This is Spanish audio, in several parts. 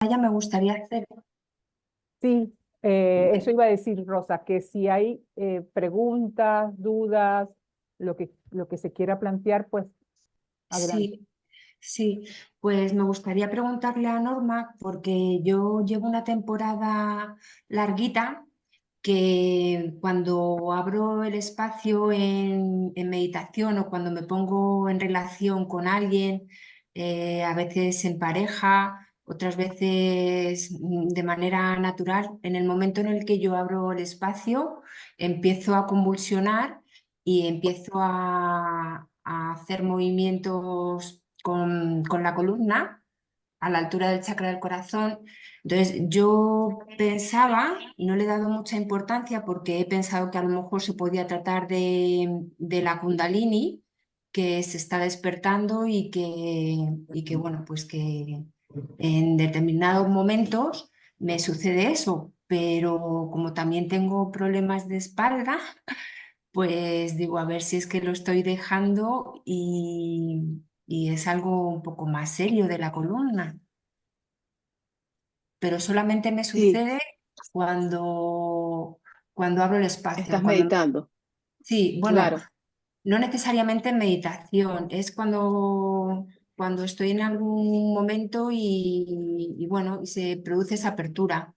Ya me gustaría hacer. Sí, eso iba a decir, Rosa, que si hay preguntas, dudas, lo que se quiera plantear, pues adelante. Sí, sí, pues me gustaría preguntarle a Norma, porque yo llevo una temporada larguita que cuando abro el espacio en meditación o cuando me pongo en relación con alguien, a veces en pareja, otras veces de manera natural, en el momento en el que yo abro el espacio, empiezo a convulsionar y empiezo a hacer movimientos con la columna a la altura del chakra del corazón. Entonces, yo pensaba, y no le he dado mucha importancia porque he pensado que a lo mejor se podía tratar de la Kundalini, que se está despertando y que, bueno, pues que en determinados momentos me sucede eso, pero como también tengo problemas de espalda, pues digo, a ver si es que lo estoy dejando y es algo un poco más serio de la columna, pero solamente me Sí, sucede cuando, cuando abro el espacio. estás meditando, Sí, bueno, claro. no necesariamente en meditación, es cuando estoy en algún momento y bueno, y se produce esa apertura,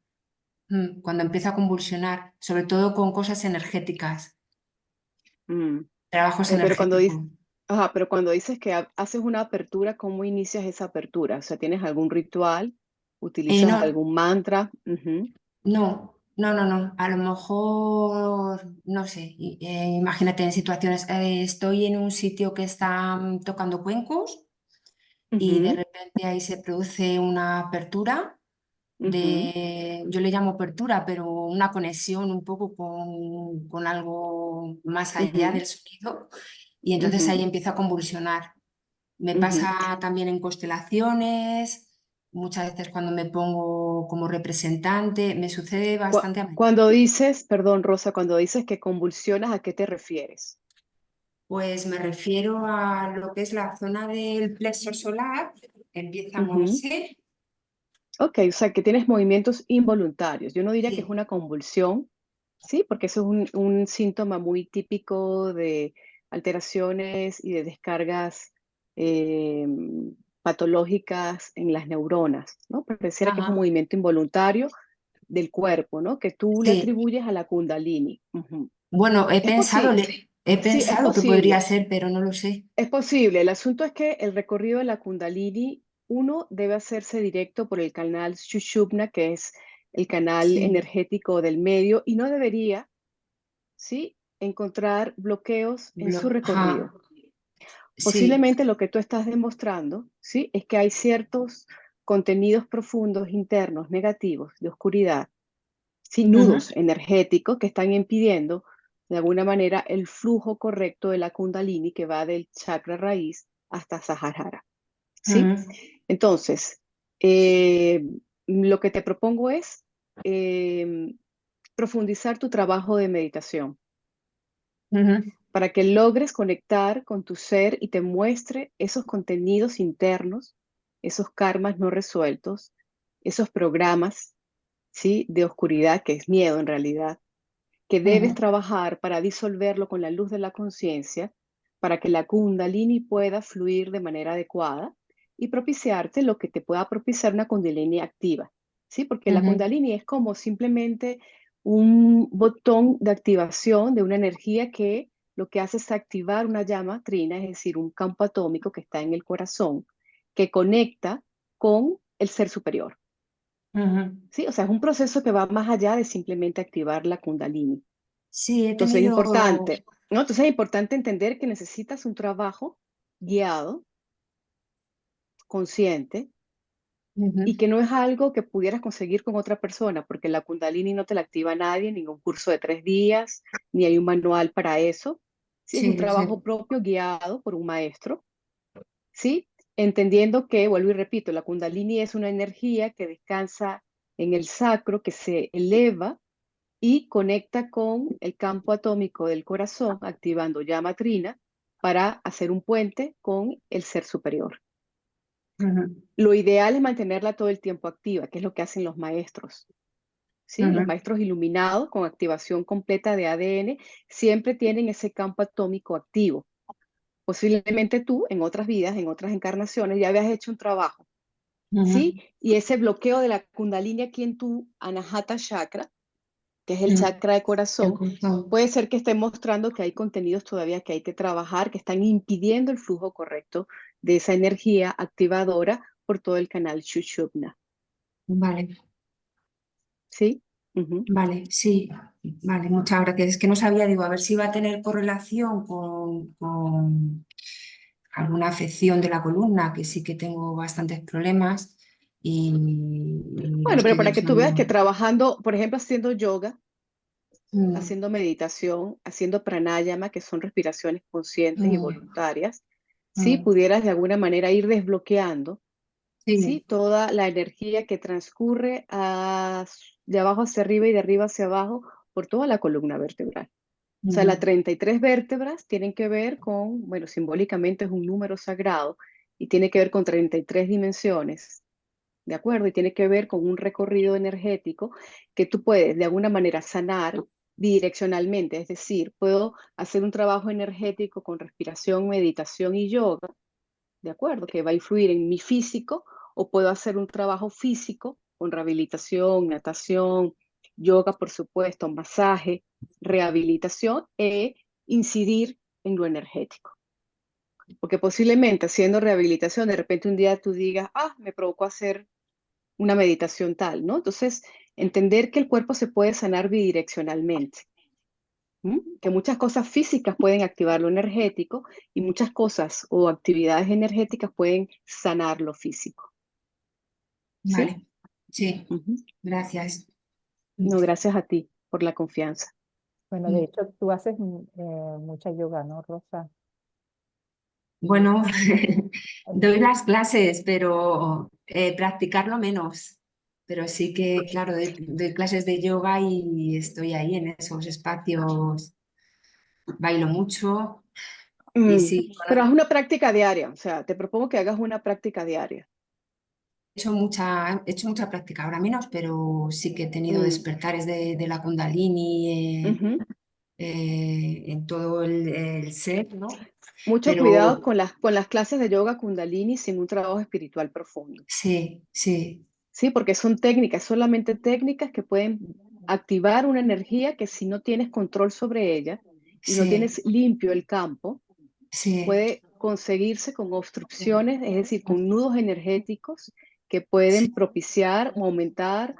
cuando empiezo a convulsionar, sobre todo con cosas energéticas, Mm. trabajos Pero cuando energéticos. dices, ajá, pero cuando dices que haces una apertura, ¿cómo inicias esa apertura? O sea, ¿tienes algún ritual? ¿Utilizas No, algún mantra? Ujú, no. A lo mejor, no sé, imagínate en situaciones, estoy en un sitio que está tocando cuencos y de ujú, repente ahí se produce una apertura ujú, yo le llamo apertura, pero una conexión un poco con algo más allá ujú, del sonido y entonces ujú, ahí empiezo a convulsionar. Me ujú. pasa también en constelaciones, muchas veces cuando me pongo como representante, me sucede bastante a menudo. Cuando dices, perdón, Rosa, cuando dices que convulsionas, ¿a qué te refieres? Pues me refiero a lo que es la zona del plexo solar, empieza a Ujú. moverse. Ok, o sea, que tienes movimientos involuntarios. Yo no diría que es Sí, una convulsión, ¿sí? Porque eso es un síntoma muy típico de alteraciones y de descargas eh, patológicas en las neuronas, ¿no? Pareciera que es un ajá, movimiento involuntario del cuerpo, ¿no? Que tú le sí. atribuyes a la Kundalini. Ujú. Bueno, Es posible, he sí, es pensado que podría posible. ser, pero no lo sé. Es posible. El asunto es que el recorrido de la Kundalini, uno debe hacerse directo por el canal Sushumna, que es el canal Sí, energético del medio, y no debería, ¿sí?, encontrar bloqueos en su ajá, recorrido. sí, Posiblemente lo que tú estás demostrando, ¿sí?, es que hay ciertos contenidos profundos internos negativos de oscuridad, sin ujú, nudos energéticos que están impidiendo de alguna manera el flujo correcto de la Kundalini que va del chakra raíz hasta Sahasrara, ¿sí? ujú, Entonces, eh, lo que te propongo es eh, profundizar tu trabajo de meditación ujú, para que logres conectar con tu ser y te muestre esos contenidos internos, esos karmas no resueltos, esos programas, ¿sí?, de oscuridad, que es miedo en realidad, que debes ujú, trabajar para disolverlo con la luz de la conciencia, para que la Kundalini pueda fluir de manera adecuada y propiciarte lo que te pueda propiciar una Kundalini activa, ¿sí? Porque la ujú. Kundalini es como simplemente un botón de activación de una energía que lo que hace es activar una llama trina, es decir, un campo atómico que está en el corazón, que conecta con el ser superior. Ujú. ¿Sí? O sea, es un proceso que va más allá de simplemente activar la Kundalini. Sí, he Entonces es tenido, importante, ¿no? Entonces es importante entender que necesitas un trabajo guiado, consciente, ujú, y que no es algo que pudieras conseguir con otra persona, porque la Kundalini no te la activa nadie, ningún curso de 3 días, ni hay un manual para eso. Sí, es un sí, trabajo sí, propio guiado por un maestro, ¿sí? Entendiendo que, vuelvo y repito, la Kundalini es una energía que descansa en el sacro, que se eleva y conecta con el campo atómico del corazón, activando llama trina para hacer un puente con el ser superior. Ujú, Lo ideal es mantenerla todo el tiempo activa, que es lo que hacen los maestros. ¿Sí? Los ujú, maestros iluminados con activación completa de ADN siempre tienen ese campo atómico activo. Posiblemente tú en otras vidas, en otras encarnaciones, ya habías hecho un trabajo, ¿sí? ujú, Y ese bloqueo de la Kundalini aquí en tu Anahata Chakra, que es el ujú. chakra de El corazón, corazón. puede ser que esté mostrando que hay contenidos todavía que hay que trabajar, que están impidiendo el flujo correcto de esa energía activadora por todo el canal Shushubna, Vale, ¿sí? Ujú. vale, sí, vale, muchas gracias. Es que no sabía, digo, a ver si iba a tener correlación con alguna afección de la columna, que sí que tengo bastantes problemas y lo Bueno, pero estoy para que tú veas que usando. trabajando, por ejemplo, haciendo yoga, Mm, haciendo meditación, haciendo pranayama, que son respiraciones conscientes y mm, voluntarias, sí mm. pudieras de alguna manera ir desbloqueando, sí, Sí. toda la energía que transcurre de abajo hacia arriba y de arriba hacia abajo por toda la columna vertebral. O sea, las Ujú, 33 vértebras tienen que ver con, bueno, simbólicamente es un número sagrado y tiene que ver con 33 dimensiones, ¿de acuerdo? Y tiene que ver con un recorrido energético que tú puedes de alguna manera sanar bidireccionalmente, es decir, puedo hacer un trabajo energético con respiración, meditación y yoga, ¿de acuerdo? Que va a influir en mi físico, o puedo hacer un trabajo físico con rehabilitación, natación, yoga, por supuesto, masaje, rehabilitación e incidir en lo energético. Porque posiblemente haciendo rehabilitación, de repente un día tú digas, me provocó hacer una meditación tal, ¿no? Entonces, entender que el cuerpo se puede sanar bidireccionalmente. Que muchas cosas físicas pueden activar lo energético y muchas cosas o actividades energéticas pueden sanar lo físico, ¿sí? vale, sí, Ujú. gracias. Mm, No, gracias a ti por la confianza. Bueno, de mm. hecho, tú haces mucha yoga, ¿no, Rosa? Bueno, Mm. doy las clases, pero practicarlo menos. Pero sí que, claro, doy clases de yoga y estoy ahí en esos espacios, bailo mucho y Mm, sí, Pero bueno, haz una práctica diaria, o sea, te propongo que hagas una práctica diaria. he hecho mucha práctica, ahora menos, pero sí que he tenido Mm, despertares de la Kundalini ujú. en todo el ser, ¿no? Mucho cuidado Pero con las clases de yoga Kundalini sin un trabajo espiritual profundo. sí, sí, Sí, porque son técnicas, solamente técnicas que pueden activar una energía que si no tienes control sobre ella y no sí, tienes limpio el campo, sí, puede conseguirse con obstrucciones, es decir, con nudos energéticos que pueden sí. propiciar o aumentar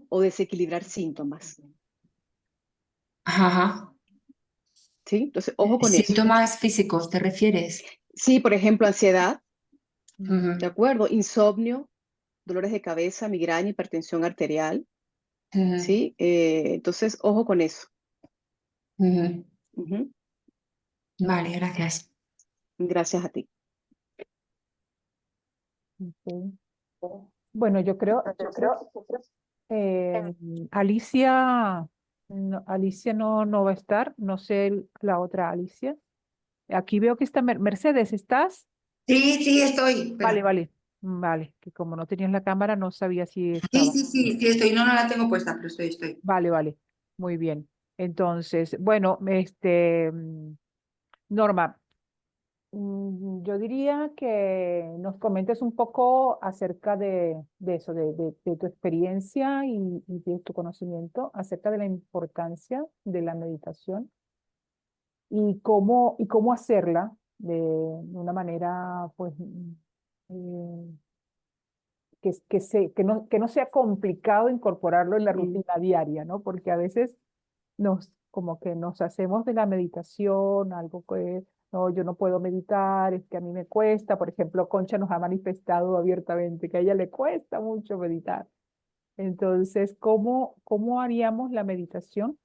o desequilibrar síntomas. Ajá. ¿Sí? Entonces, ojo con eso. Síntomas físicos, ¿te refieres? Sí, por ejemplo, ansiedad, ¿de Ujú, acuerdo? Insomnio, dolores de cabeza, migraña, hipertensión arterial, ujú, ¿sí? Entonces, ojo con eso. ujú. Ujú. Vale, gracias. Gracias a ti. Ok. Bueno, eh, Alicia, Alicia no va a estar, no sé la otra Alicia. Aquí veo que está Mercedes, ¿estás? Sí, sí, estoy. Vale, Espera. vale, vale, que como no tenías la cámara no sabía si Sí, estaba. sí, sí, sí, estoy. No, no la tengo puesta, pero estoy. Vale, vale, muy bien. Entonces, bueno, Norma, yo diría que nos comentes un poco acerca de eso, de tu experiencia y de tu conocimiento acerca de la importancia de la meditación y cómo hacerla de una manera, pues, eh, que no sea complicado incorporarlo en la Ujú. rutina diaria, ¿no? Porque a veces como que nos hacemos de la meditación algo que, no, yo no puedo meditar, es que a mí me cuesta. Por ejemplo, Concha nos ha manifestado abiertamente que a ella le cuesta mucho meditar. Entonces, cómo haríamos la meditación?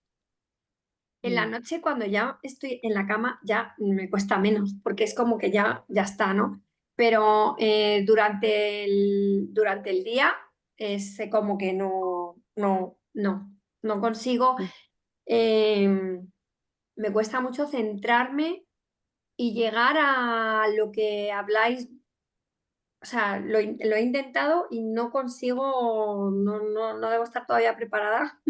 En la Mm, noche, cuando ya estoy en la cama, ya me cuesta menos, porque es como que ya está, ¿no? Pero durante el día es como que no consigo. eh, Me cuesta mucho centrarme y llegar a lo que habláis o sea, lo he intentado y no consigo, no debo estar todavía preparada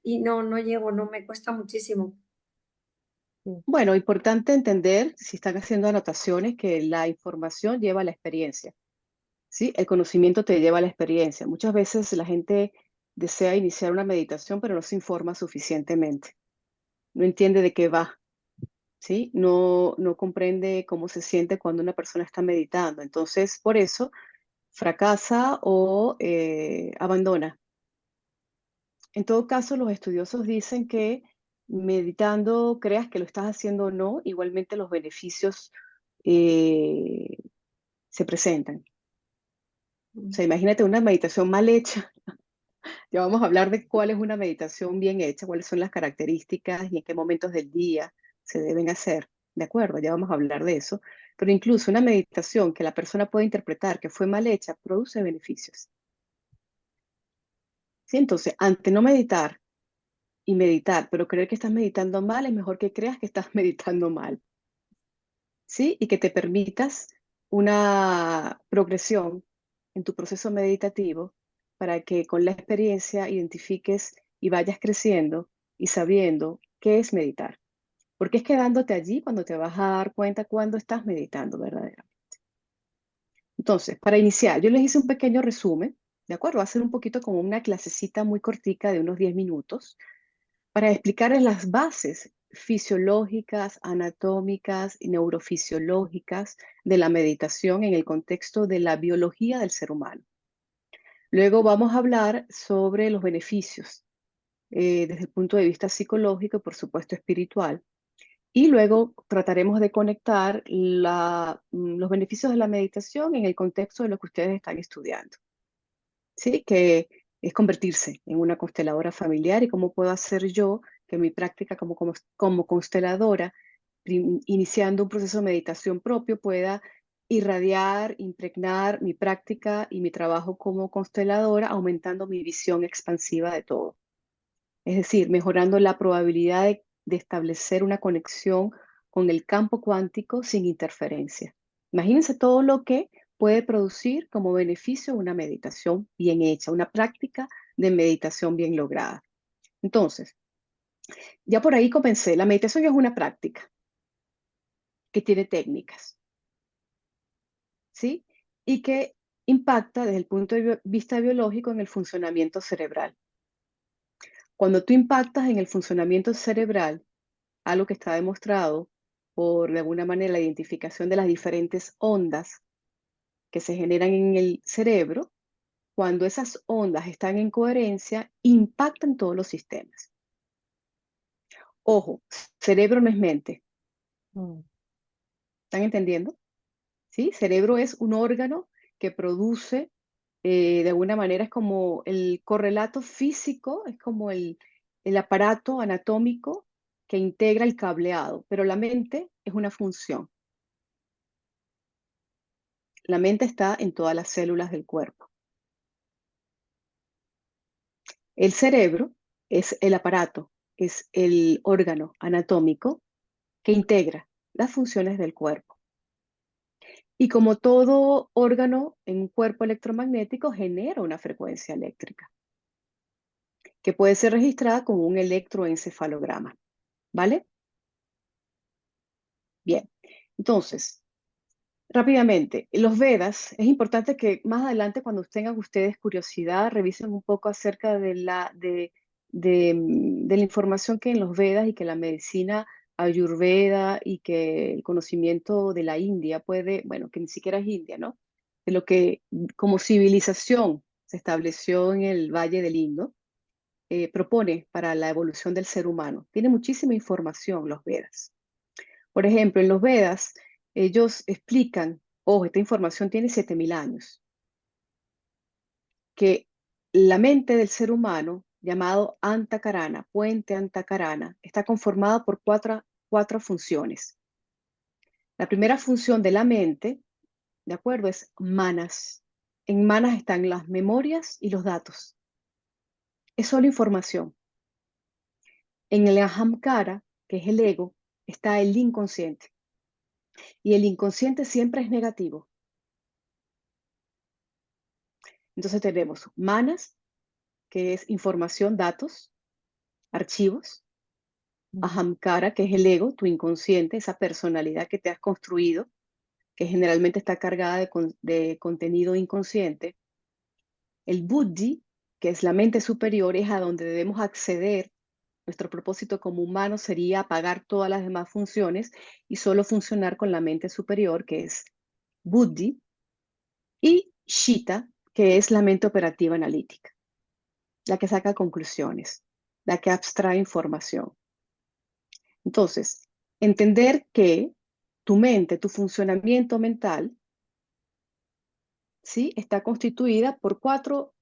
y no llego, no me cuesta muchísimo. Sí, Bueno, importante entender, si están haciendo anotaciones, que la información lleva a la experiencia, ¿sí? El conocimiento te lleva a la experiencia. Muchas veces la gente desea iniciar una meditación, pero no se informa suficientemente. No entiende de qué va, ¿sí? No comprende cómo se siente cuando una persona está meditando. Entonces, por eso fracasa o abandona. En todo caso, los estudiosos dicen que meditando, creas que lo estás haciendo o no, igualmente los beneficios eh, se presentan. O sea, imagínate una meditación mal hecha. Ya vamos a hablar de cuál es una meditación bien hecha, cuáles son las características y en qué momentos del día se deben hacer. De acuerdo, ya vamos a hablar de eso. Pero incluso una meditación que la persona puede interpretar que fue mal hecha produce beneficios. ¿Sí? Entonces, ante no meditar y meditar, pero creer que estás meditando mal, es mejor que creas que estás meditando mal. ¿Sí? Y que te permitas una progresión en tu proceso meditativo para que con la experiencia identifiques y vayas creciendo y sabiendo qué es meditar. Porque es quedándote allí cuando te vas a dar cuenta cuando estás meditando verdaderamente. Entonces, para iniciar, yo les hice un pequeño resumen, ¿de acuerdo? Va a ser un poquito como una clasecita muy cortica de unos 10 minutos para explicarles las bases fisiológicas, anatómicas y neurofisiológicas de la meditación en el contexto de la biología del ser humano. Luego vamos a hablar sobre los beneficios desde el punto de vista psicológico y por supuesto espiritual. Y luego trataremos de conectar los beneficios de la meditación en el contexto de lo que ustedes están estudiando. ¿Sí? Que es convertirse en una consteladora familiar y cómo puedo hacer yo que mi práctica como consteladora, iniciando un proceso de meditación propio, pueda irradiar, impregnar mi práctica y mi trabajo como consteladora, aumentando mi visión expansiva de todo. Es decir, mejorando la probabilidad de establecer una conexión con el campo cuántico sin interferencia. Imagínense todo lo que puede producir como beneficio una meditación bien hecha, una práctica de meditación bien lograda. Entonces, ya por ahí comencé. La meditación es una práctica que tiene técnicas, ¿sí? Y que impacta desde el punto de vista biológico en el funcionamiento cerebral. Cuando tú impactas en el funcionamiento cerebral, algo que está demostrado por, de alguna manera, la identificación de las diferentes ondas que se generan en el cerebro, cuando esas ondas están en coherencia, impactan todos los sistemas. Ojo, cerebro no es mente. mm, ¿Están entendiendo? ¿Sí? Cerebro es un órgano que produce, de alguna manera, es como el correlato físico, es como el aparato anatómico que integra el cableado, pero la mente es una función. La mente está en todas las células del cuerpo. El cerebro es el aparato, es el órgano anatómico que integra las funciones del cuerpo. Y como todo órgano en un cuerpo electromagnético genera una frecuencia eléctrica que puede ser registrada como un electroencefalograma. ¿Vale? Bien. Entonces, rápidamente, los Vedas, es importante que más adelante cuando tengan ustedes curiosidad, revisen un poco acerca de la información que en los Vedas y que la medicina ayurveda y que el conocimiento de la India puede, bueno, que ni siquiera es India, ¿no? De lo que como civilización se estableció en el Valle del Indo, propone para la evolución del ser humano. Tiene muchísima información los Vedas. Por ejemplo, en los Vedas, ellos explican, ojo, esta información tiene 7000 años, que la mente del ser humano, llamado Antakarana, puente Antakarana, está conformada por cuatro funciones. La primera función de la mente, ¿de acuerdo? Es manas. En manas están las memorias y los datos. Es solo información. En el ahamkara, que es el ego, está el inconsciente. Y el inconsciente siempre es negativo. Entonces tenemos manas, que es información, datos, archivos. Ahamkara, que es el ego, tu inconsciente, esa personalidad que te has construido, que generalmente está cargada de contenido inconsciente. El buddhi, que es la mente superior, es a donde debemos acceder. Nuestro propósito como humano sería apagar todas las demás funciones y solo funcionar con la mente superior, que es buddhi. Y Shita, que es la mente operativa analítica, la que saca conclusiones, la que abstrae información. Entonces, entender que tu mente, tu funcionamiento mental, ¿sí? Está constituida por 4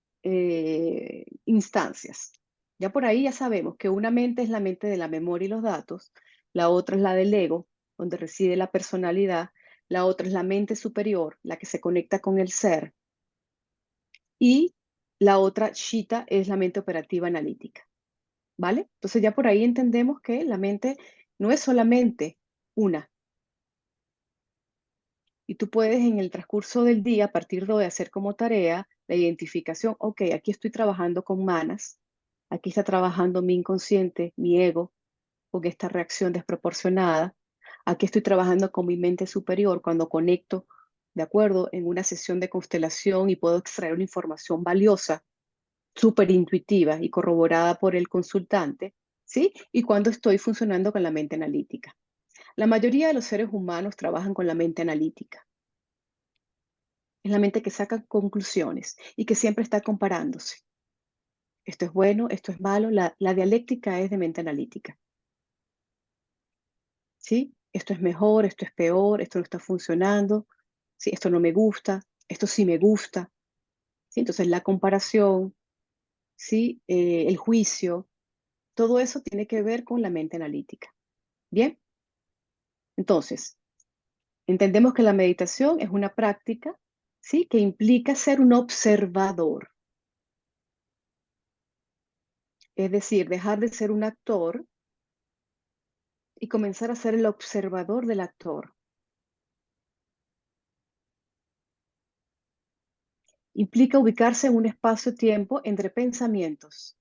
instancias. Ya por ahí ya sabemos que una mente es la mente de la memoria y los datos, la otra es la del ego, donde reside la personalidad, la otra es la mente superior, la que se conecta con el ser, y la otra, Shita, es la mente operativa analítica, ¿vale? Entonces ya por ahí entendemos que la mente no es solamente una. Y tú puedes en el transcurso del día, a partir de hoy, hacer como tarea la identificación. Ok, aquí estoy trabajando con manas, aquí está trabajando mi inconsciente, mi ego, con esta reacción desproporcionada. Aquí estoy trabajando con mi mente superior cuando conecto, ¿de acuerdo? En una sesión de constelación y puedo extraer una información valiosa, súper intuitiva y corroborada por el consultante, ¿sí? Y cuando estoy funcionando con la mente analítica. La mayoría de los seres humanos trabajan con la mente analítica. Es la mente que saca conclusiones y que siempre está comparándose. Esto es bueno, esto es malo. La dialéctica es de mente analítica. ¿Sí? Esto es mejor, esto es peor, esto no está funcionando. ¿Sí? Esto no me gusta, esto sí me gusta. ¿Sí? Entonces la comparación, ¿sí? El juicio, todo eso tiene que ver con la mente analítica. Bien, entonces, entendemos que la meditación es una práctica, ¿sí? Que implica ser un observador. Es decir, dejar de ser un actor y comenzar a ser el observador del actor. Implica ubicarse en un espacio-tiempo entre pensamientos.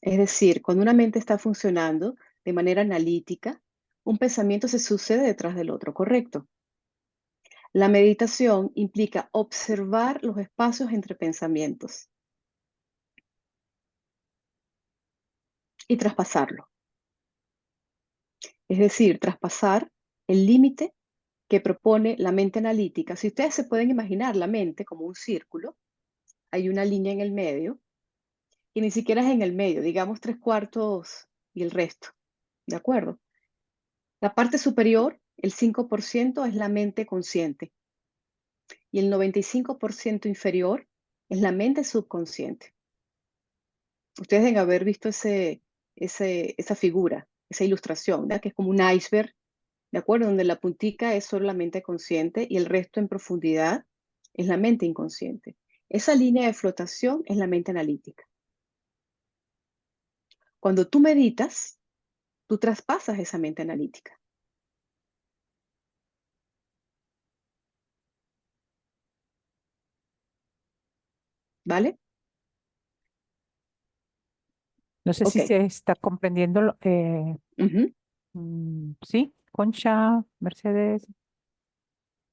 Es decir, cuando una mente está funcionando de manera analítica, un pensamiento se sucede detrás del otro, ¿correcto? La meditación implica observar los espacios entre pensamientos y traspasarlo. Es decir, traspasar el límite que propone la mente analítica. Si ustedes se pueden imaginar la mente como un círculo, hay una línea en el medio, y ni siquiera es en el medio, digamos 3/4 y el resto, ¿de acuerdo? La parte superior, el 5%, es la mente consciente y el 95% inferior es la mente subconsciente. Ustedes deben haber visto esa figura, esa ilustración, ¿verdad? Que es como un iceberg, ¿de acuerdo? Donde la puntica es solo la mente consciente y el resto en profundidad es la mente inconsciente. Esa línea de flotación es la mente analítica. Cuando tú meditas, tú traspasas esa mente analítica. ¿Vale? No sé si Ok. se está comprendiendo. Ujú. Sí, Concha, Mercedes,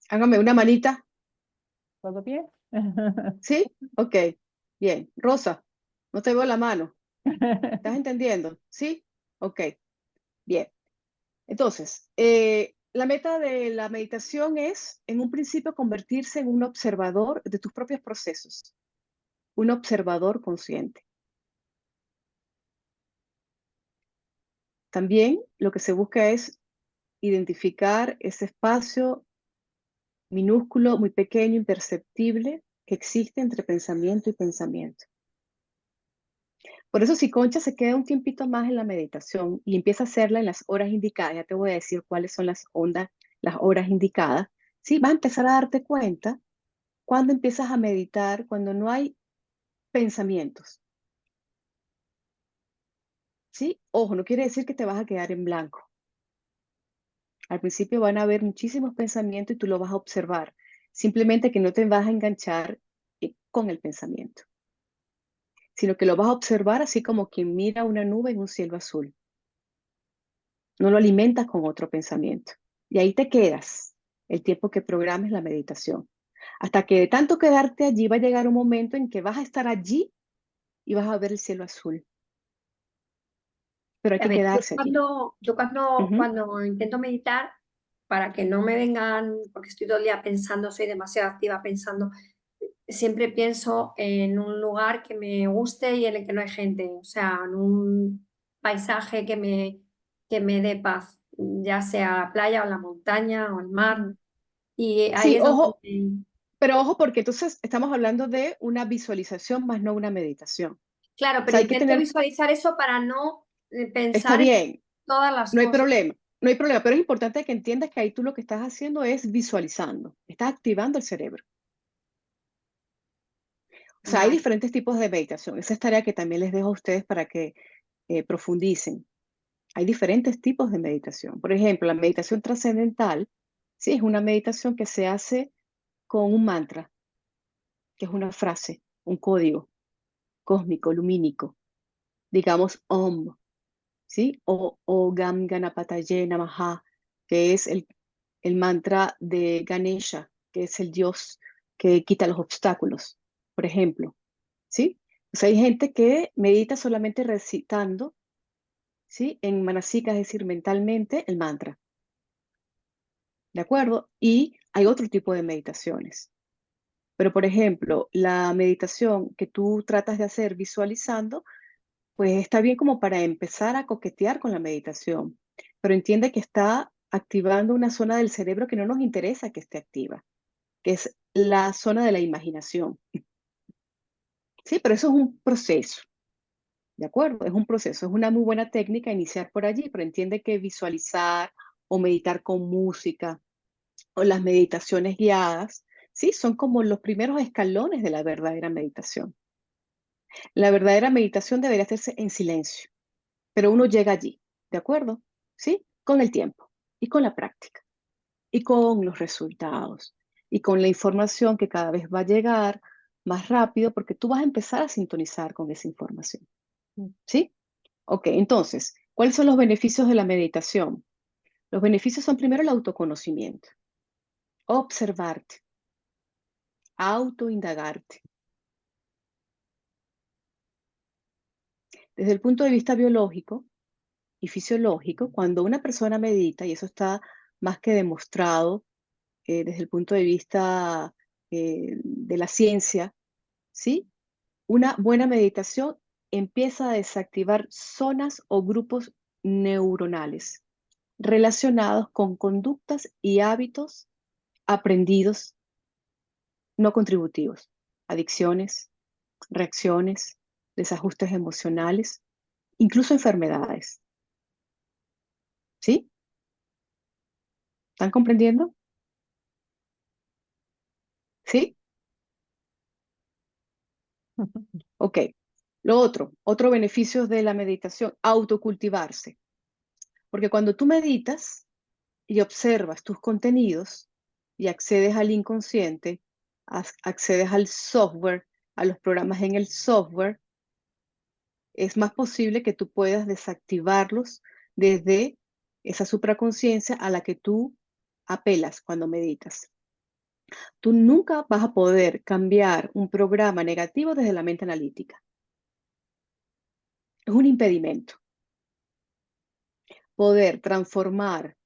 Hágame una manita. ¿todo bien? ¿Sí? Ok. Bien. Rosa, no te veo la mano. ¿Estás entendiendo? ¿Sí? Ok. Bien. Entonces, la meta de la meditación es, en un principio, convertirse en un observador de tus propios procesos. Un observador consciente. También lo que se busca es identificar ese espacio minúsculo, muy pequeño, imperceptible, que existe entre pensamiento y pensamiento. Por eso si Concha se queda un tiempito más en la meditación y empieza a hacerla en las horas indicadas, ya te voy a decir cuáles son las horas indicadas, ¿sí? Vas a empezar a darte cuenta cuando empiezas a meditar, cuando no hay pensamientos, ¿sí? Ojo, no quiere decir que te vas a quedar en blanco. Al principio van a haber muchísimos pensamientos y tú lo vas a observar. Simplemente que no te vas a enganchar con el pensamiento, sino que lo vas a observar así como quien mira una nube en un cielo azul. No lo alimentas con otro pensamiento. Y ahí te quedas el tiempo que programes la meditación. Hasta que de tanto quedarte allí va a llegar un momento en que vas a estar allí y vas a ver el cielo azul. Pero hay A que ver, quedarse allí. Ujú. cuando intento meditar, para que no me vengan, porque estoy todo el día pensando, soy demasiado activa pensando, siempre pienso en un lugar que me guste y en el que no hay gente, o sea, en un paisaje que me dé paz, ya sea la playa o la montaña o el mar, y ahí Sí, es donde ojo, pero ojo porque entonces estamos hablando de una visualización más no una meditación. O Claro, pero sea, hay que intento tener, visualizar eso para no está pensar en bien, todas las no hay cosas. problema, no hay problema, pero es importante que entiendas que ahí tú lo que estás haciendo es visualizando, estás activando el cerebro. O sea, hay Vale. diferentes tipos de meditación. Esa es tarea que también les dejo a ustedes para que profundicen. Hay diferentes tipos de meditación. Por ejemplo, la meditación trascendental, sí, es una meditación que se hace con un mantra, que es una frase, un código cósmico, lumínico, digamos Om, ¿sí? O Gam Ganapataye Namaha, que es el mantra de Ganesha, que es el dios que quita los obstáculos, por ejemplo, ¿sí? O sea, hay gente que medita solamente recitando, ¿sí? En manasika, es decir, mentalmente el mantra, ¿de acuerdo? Y hay otro tipo de meditaciones. Pero, por ejemplo, la meditación que tú tratas de hacer visualizando, pues está bien como para empezar a coquetear con la meditación, pero entiende que está activando una zona del cerebro que no nos interesa que esté activa, que es la zona de la imaginación. Sí, pero eso es un proceso, ¿de acuerdo? Es un proceso, es una muy buena técnica iniciar por allí, pero entiende que visualizar o meditar con música o las meditaciones guiadas, sí, son como los primeros escalones de la verdadera meditación. La verdadera meditación debería hacerse en silencio, pero uno llega allí, ¿de acuerdo? ¿Sí? Con el tiempo y con la práctica y con los resultados y con la información que cada vez va a llegar más rápido porque tú vas a empezar a sintonizar con esa información. ¿Sí? Ok, entonces, ¿cuáles son los beneficios de la meditación? Los beneficios son primero el autoconocimiento, observarte, autoindagarte. Desde el punto de vista biológico y fisiológico, cuando una persona medita, y eso está más que demostrado desde el punto de vista de la ciencia, ¿sí? Una buena meditación empieza a desactivar zonas o grupos neuronales relacionados con conductas y hábitos aprendidos no contributivos, adicciones, reacciones, desajustes emocionales, incluso enfermedades. ¿Sí? ¿Están comprendiendo? ¿Sí? Ok. Lo otro beneficio de la meditación, autocultivarse. Porque cuando tú meditas y observas tus contenidos y accedes al inconsciente, accedes al software, a los programas en el software, es más posible que tú puedas desactivarlos desde esa supraconciencia a la que tú apelas cuando meditas. Tú nunca vas a poder cambiar un programa negativo desde la mente analítica. Es un impedimento. Poder transformar,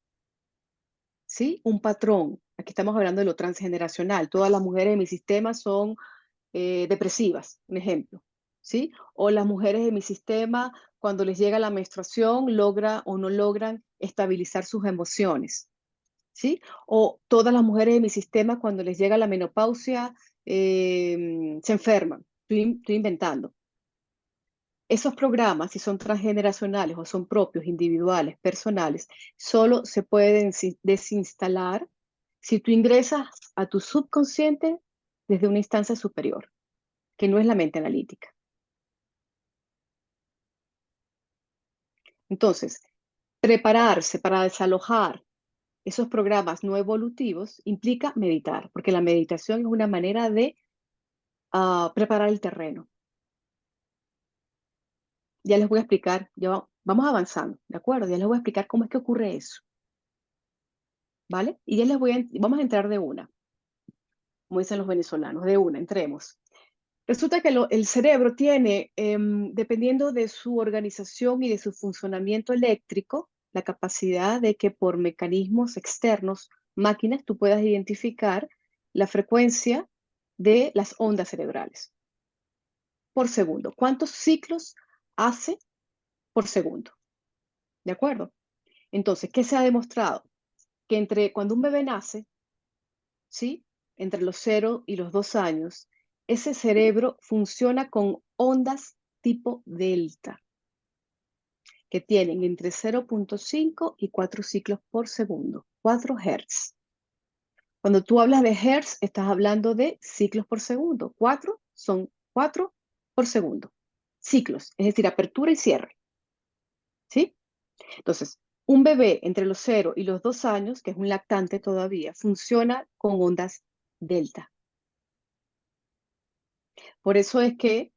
¿sí? Un patrón. Aquí estamos hablando de lo transgeneracional. Todas las mujeres de mi sistema son depresivas, un ejemplo, ¿sí? O las mujeres de mi sistema, cuando les llega la menstruación, logra o no logran estabilizar sus emociones, ¿sí? O todas las mujeres de mi sistema, cuando les llega la menopausia, se enferman. Estoy inventando. Esos programas, si son transgeneracionales o son propios, individuales, personales, solo se pueden desinstalar si tú ingresas a tu subconsciente desde una instancia superior, que no es la mente analítica. Entonces, prepararse para desalojar esos programas no evolutivos, implica meditar, porque la meditación es una manera de preparar el terreno. Ya les voy a explicar, vamos avanzando, ¿de acuerdo? Ya les voy a explicar cómo es que ocurre eso, ¿vale? Y ya vamos a entrar de una, como dicen los venezolanos, de una, entremos. Resulta que el cerebro tiene, dependiendo de su organización y de su funcionamiento eléctrico, la capacidad de que por mecanismos externos, máquinas, tú puedas identificar la frecuencia de las ondas cerebrales por segundo. ¿Cuántos ciclos hace por segundo? ¿De acuerdo? Entonces, ¿qué se ha demostrado? Que cuando un bebé nace, ¿sí? Entre los 0 y los 2 años, ese cerebro funciona con ondas tipo delta, que tienen entre 0.5 y 4 ciclos por segundo, 4 Hz. Cuando tú hablas de Hz, estás hablando de ciclos por segundo. 4 son 4 por segundo. Ciclos, es decir, apertura y cierre. ¿Sí? Entonces, un bebé entre los 0 y los 2 años, que es un lactante todavía, funciona con ondas delta. Por eso es que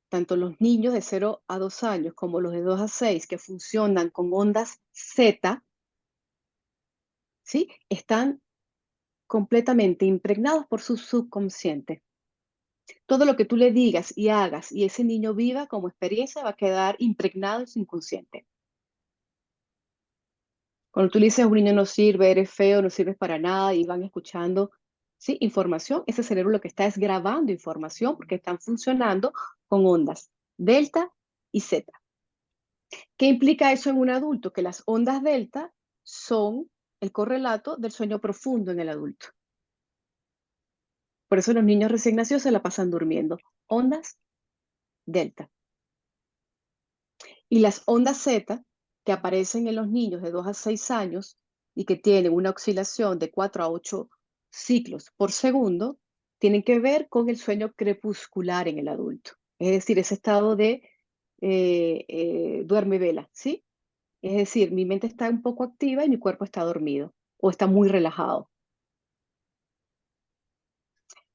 tanto los niños de 0 a 2 años como los de 2 a 6 que funcionan con ondas Z, ¿sí? Están completamente impregnados por su subconsciente. Todo lo que tú le digas y hagas y ese niño viva como experiencia va a quedar impregnado en su inconsciente. Cuando tú le dices a un niño no sirve, eres feo, no sirves para nada y van escuchando, ¿sí? Información, ese cerebro lo que está es grabando información porque están funcionando con ondas delta y zeta. ¿Qué implica eso en un adulto? Que las ondas delta son el correlato del sueño profundo en el adulto. Por eso los niños recién nacidos se la pasan durmiendo. Ondas delta. Y las ondas zeta, que aparecen en los niños de 2 a 6 años y que tienen una oscilación de 4 a 8 ciclos por segundo, tienen que ver con el sueño crepuscular en el adulto. Es decir, ese estado de duerme vela, ¿sí? Es decir, mi mente está un poco activa y mi cuerpo está dormido o está muy relajado.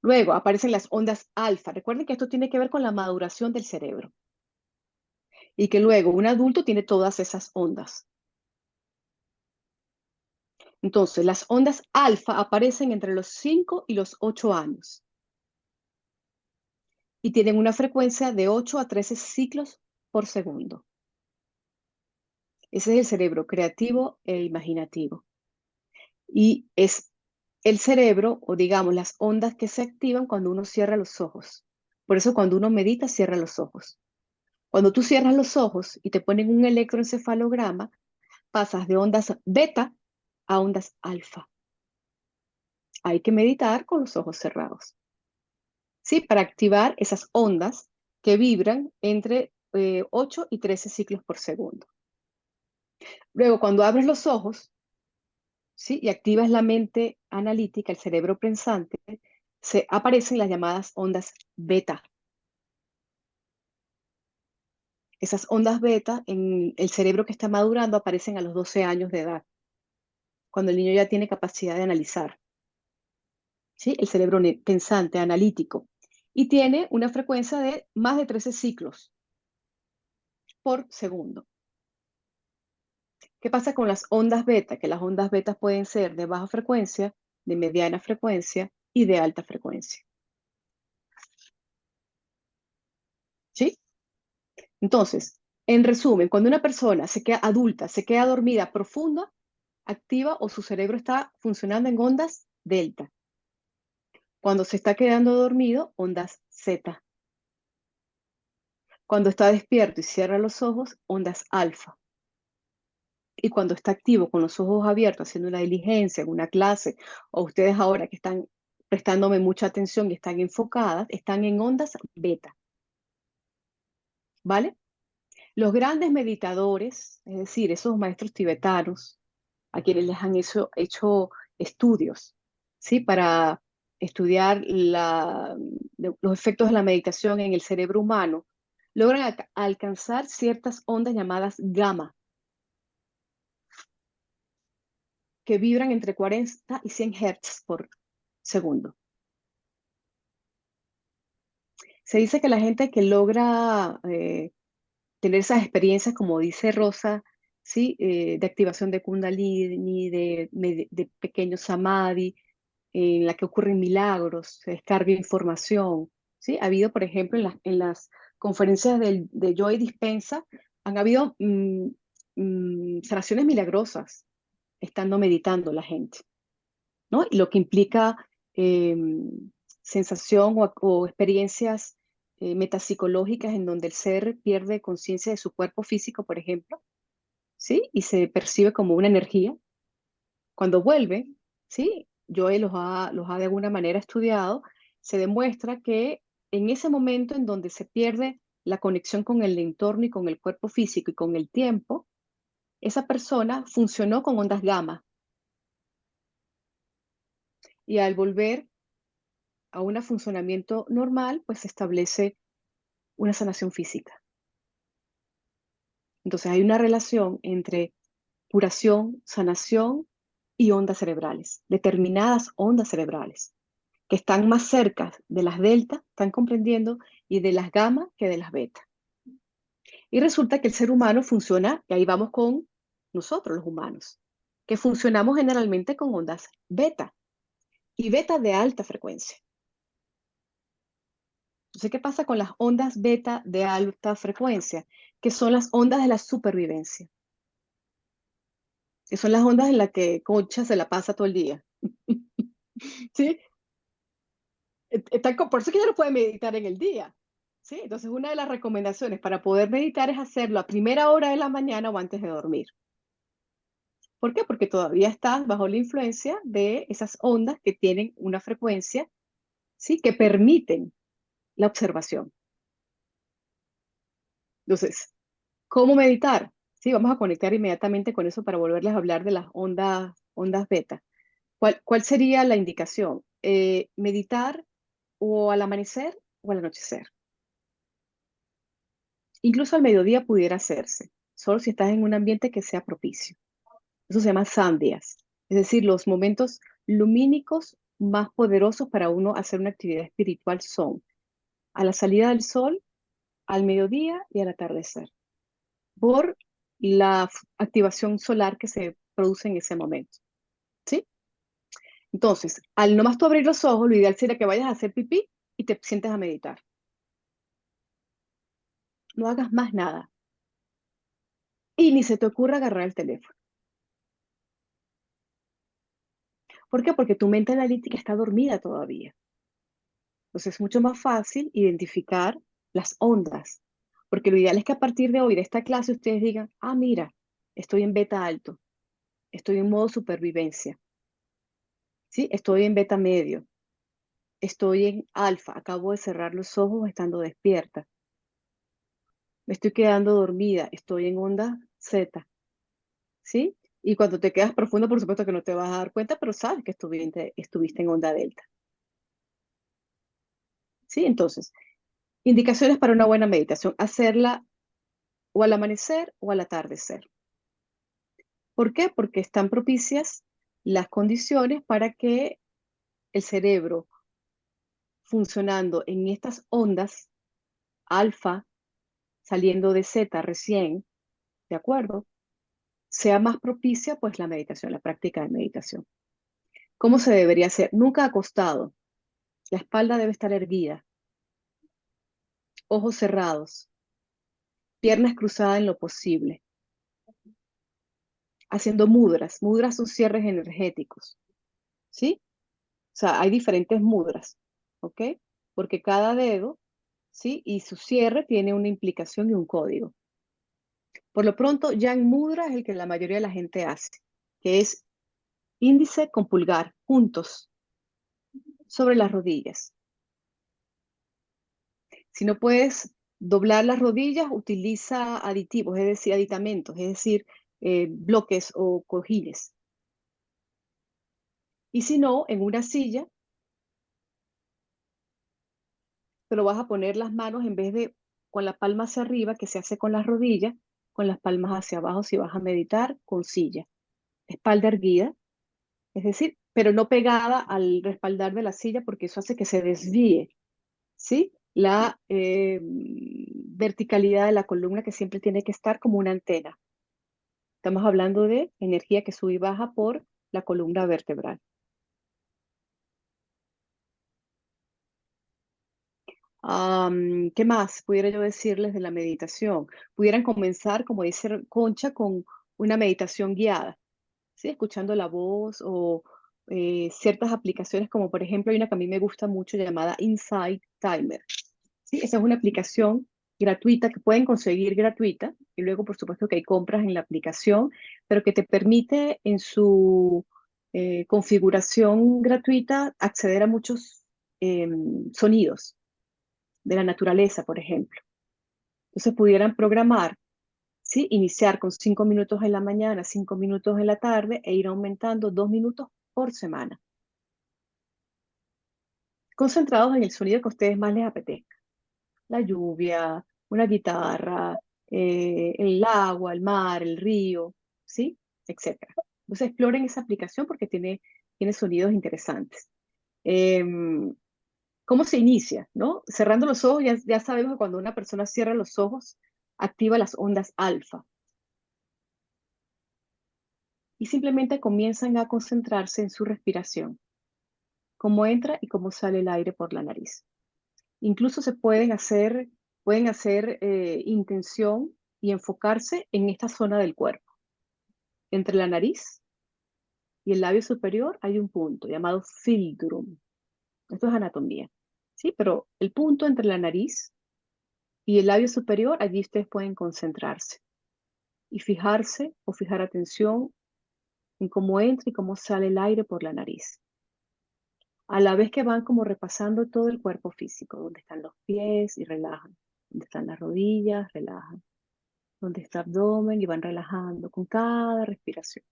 Luego aparecen las ondas alfa. Recuerden que esto tiene que ver con la maduración del cerebro. Y que luego un adulto tiene todas esas ondas. Entonces, las ondas alfa aparecen entre los 5 y los 8 años. Y tienen una frecuencia de 8 a 13 ciclos por segundo. Ese es el cerebro creativo e imaginativo. Y es el cerebro, o digamos, las ondas que se activan cuando uno cierra los ojos. Por eso cuando uno medita, cierra los ojos. Cuando tú cierras los ojos y te ponen un electroencefalograma, pasas de ondas beta a ondas alfa. Hay que meditar con los ojos cerrados. ¿Sí? Para activar esas ondas que vibran entre 8 y 13 ciclos por segundo. Luego, cuando abres los ojos, ¿sí? Y activas la mente analítica, el cerebro pensante, se aparecen las llamadas ondas beta. Esas ondas beta en el cerebro que está madurando aparecen a los 12 años de edad, cuando el niño ya tiene capacidad de analizar. ¿Sí? El cerebro pensante, analítico. Y tiene una frecuencia de más de 13 ciclos por segundo. ¿Qué pasa con las ondas beta? Que las ondas beta pueden ser de baja frecuencia, de mediana frecuencia y de alta frecuencia. ¿Sí? Entonces, en resumen, cuando una persona se queda adulta, se queda dormida profunda, activa o su cerebro está funcionando en ondas delta. Cuando se está quedando dormido, ondas zeta. Cuando está despierto y cierra los ojos, ondas alfa. Y cuando está activo con los ojos abiertos haciendo una diligencia en una clase, o ustedes ahora que están prestándome mucha atención y están enfocadas, están en ondas beta. ¿Vale? Los grandes meditadores, es decir, esos maestros tibetanos, a quienes les han hecho estudios, ¿sí? Para estudiar los efectos de la meditación en el cerebro humano, logran alcanzar ciertas ondas llamadas gamma. que vibran entre 40 y 100 Hz por segundo. Se dice que la gente que logra tener esas experiencias, como dice Rosa, ¿sí? De activación de Kundalini, de pequeño Samadhi, en la que ocurren milagros, se descarga información, ¿sí? Ha habido, por ejemplo, en las conferencias de Joy Dispensa, han habido sanaciones milagrosas estando meditando la gente, ¿no? Y lo que implica eh, sensación o experiencias metapsicológicas en donde el ser pierde conciencia de su cuerpo físico, por ejemplo, ¿sí? Y se percibe como una energía. Cuando vuelve, ¿sí? Joy los ha de alguna manera estudiado, se demuestra que en ese momento en donde se pierde la conexión con el entorno y con el cuerpo físico y con el tiempo, esa persona funcionó con ondas gamma y al volver a un funcionamiento normal, pues se establece una sanación física. Entonces hay una relación entre curación, sanación y ondas cerebrales, determinadas ondas cerebrales, que están más cerca de las delta, están comprendiendo, y de las gamma que de las beta. Y resulta que el ser humano funciona, y ahí vamos con nosotros los humanos, que funcionamos generalmente con ondas beta, y beta de alta frecuencia. Entonces, ¿qué pasa con las ondas beta de alta frecuencia? Que son las ondas de la supervivencia. Que son las ondas en las que Concha se la pasa todo el día. ¿Sí? Por eso es que ella no puede meditar en el día. ¿Sí? Entonces, una de las recomendaciones para poder meditar es hacerlo a primera hora de la mañana o antes de dormir. ¿Por qué? Porque todavía estás bajo la influencia de esas ondas que tienen una frecuencia, ¿sí? Que permiten la observación. Entonces, ¿cómo meditar? Sí, vamos a conectar inmediatamente con eso para volverles a hablar de las ondas beta. ¿Cuál sería la indicación? Meditar o al amanecer o al anochecer. Incluso al mediodía pudiera hacerse, solo si estás en un ambiente que sea propicio. Eso se llama sandhias, es decir, los momentos lumínicos más poderosos para uno hacer una actividad espiritual son a la salida del sol, al mediodía y al atardecer, por la activación solar que se produce en ese momento. ¿Sí? Entonces, al nomás tú abrir los ojos, lo ideal sería que vayas a hacer pipí y te sientes a meditar. No hagas más nada. Y ni se te ocurra agarrar el teléfono. ¿Por qué? Porque tu mente analítica está dormida todavía. Entonces es mucho más fácil identificar las ondas. Porque lo ideal es que a partir de hoy, de esta clase, ustedes digan, ah, mira, estoy en beta alto, estoy en modo supervivencia, ¿sí? Estoy en beta medio, estoy en alfa, acabo de cerrar los ojos estando despierta, me estoy quedando dormida, estoy en onda Z, ¿sí? Y cuando te quedas profundo, por supuesto que no te vas a dar cuenta, pero sabes que estuviste en onda delta, ¿sí? Entonces, indicaciones para una buena meditación, hacerla o al amanecer o al atardecer. ¿Por qué? Porque están propicias las condiciones para que el cerebro funcionando en estas ondas alfa, saliendo de zeta recién, ¿de acuerdo? Sea más propicia pues la meditación, la práctica de meditación. ¿Cómo se debería hacer? Nunca acostado. La espalda debe estar erguida. Ojos cerrados. Piernas cruzadas en lo posible. Haciendo mudras. Mudras son cierres energéticos. ¿Sí? O sea, hay diferentes mudras. ¿Ok? Porque cada dedo, ¿sí? Y su cierre tiene una implicación y un código. Por lo pronto, Yang Mudra es el que la mayoría de la gente hace, que es índice con pulgar juntos sobre las rodillas. Si no puedes doblar las rodillas, utiliza aditivos, es decir, aditamentos, es decir, bloques o cojines. Y si no, en una silla, pero vas a poner las manos en vez de con la palma hacia arriba, que se hace con las rodillas, con las palmas hacia abajo si vas a meditar con silla. Espalda erguida, Es decir, pero no pegada al respaldar de la silla porque eso hace que se desvíe, ¿sí? La verticalidad de la columna que siempre tiene que estar como una antena. Estamos hablando de energía que sube y baja por la columna vertebral. ¿Qué más pudiera yo decirles de la meditación? Pudieran comenzar, como dice Concha, con una meditación guiada, ¿sí? Escuchando la voz o ciertas aplicaciones, como por ejemplo hay una que a mí me gusta mucho llamada Insight Timer, ¿sí? Esa es una aplicación gratuita que pueden conseguir gratuita y luego por supuesto que hay compras en la aplicación, pero que te permite en su configuración gratuita acceder a muchos sonidos de la naturaleza, por ejemplo. Entonces pudieran programar, ¿sí? Iniciar con 5 minutos en la mañana, 5 minutos en la tarde e ir aumentando 2 minutos por semana. Concentrados en el sonido que a ustedes más les apetezca. La lluvia, una guitarra, el agua, el mar, el río, ¿sí? Etcétera. Entonces exploren esa aplicación porque tiene sonidos interesantes. ¿Cómo se inicia? ¿No? Cerrando los ojos, ya sabemos que cuando una persona cierra los ojos, activa las ondas alfa y simplemente comienzan a concentrarse en su respiración, cómo entra y cómo sale el aire por la nariz. Incluso pueden hacer intención y enfocarse en esta zona del cuerpo. Entre la nariz y el labio superior hay un punto llamado philtrum. Esto es anatomía, ¿sí? Pero el punto entre la nariz y el labio superior, allí ustedes pueden concentrarse y fijarse o fijar atención en cómo entra y cómo sale el aire por la nariz. A la vez que van como repasando todo el cuerpo físico, donde están los pies y relajan, donde están las rodillas, relajan, donde está el abdomen y van relajando con cada respiración.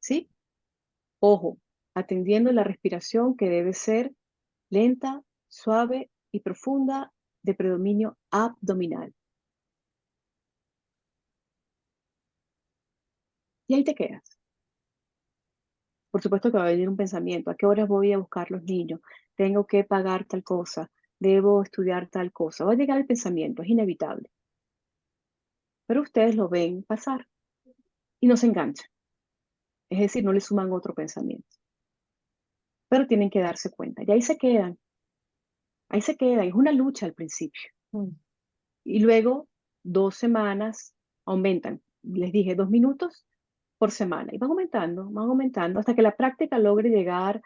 ¿Sí? Ojo, atendiendo la respiración que debe ser lenta, suave y profunda de predominio abdominal. Y ahí te quedas. Por supuesto que va a venir un pensamiento. ¿A qué horas voy a buscar los niños? Tengo que pagar tal cosa. Debo estudiar tal cosa. Va a llegar el pensamiento, es inevitable. Pero ustedes lo ven pasar y no se enganchan. Es decir, no le suman otro pensamiento. Pero tienen que darse cuenta. Y ahí se quedan. Ahí se quedan. Es una lucha al principio. Y luego, 2 semanas aumentan. Les dije 2 minutos por semana. Y van aumentando hasta que la práctica logre llegar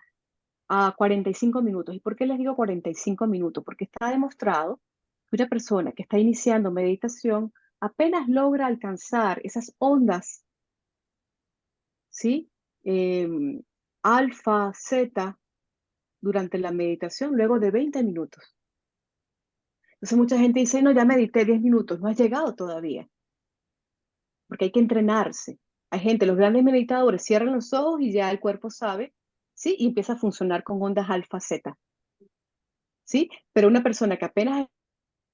a 45 minutos. ¿Y por qué les digo 45 minutos? Porque está demostrado que una persona que está iniciando meditación apenas logra alcanzar esas ondas, ¿sí? Alfa, zeta, durante la meditación, luego de 20 minutos. Entonces mucha gente dice, no, ya medité 10 minutos, no has llegado todavía, porque hay que entrenarse. Hay gente, los grandes meditadores cierran los ojos y ya el cuerpo sabe, ¿sí? Y empieza a funcionar con ondas alfa, zeta, ¿sí? Pero una persona que apenas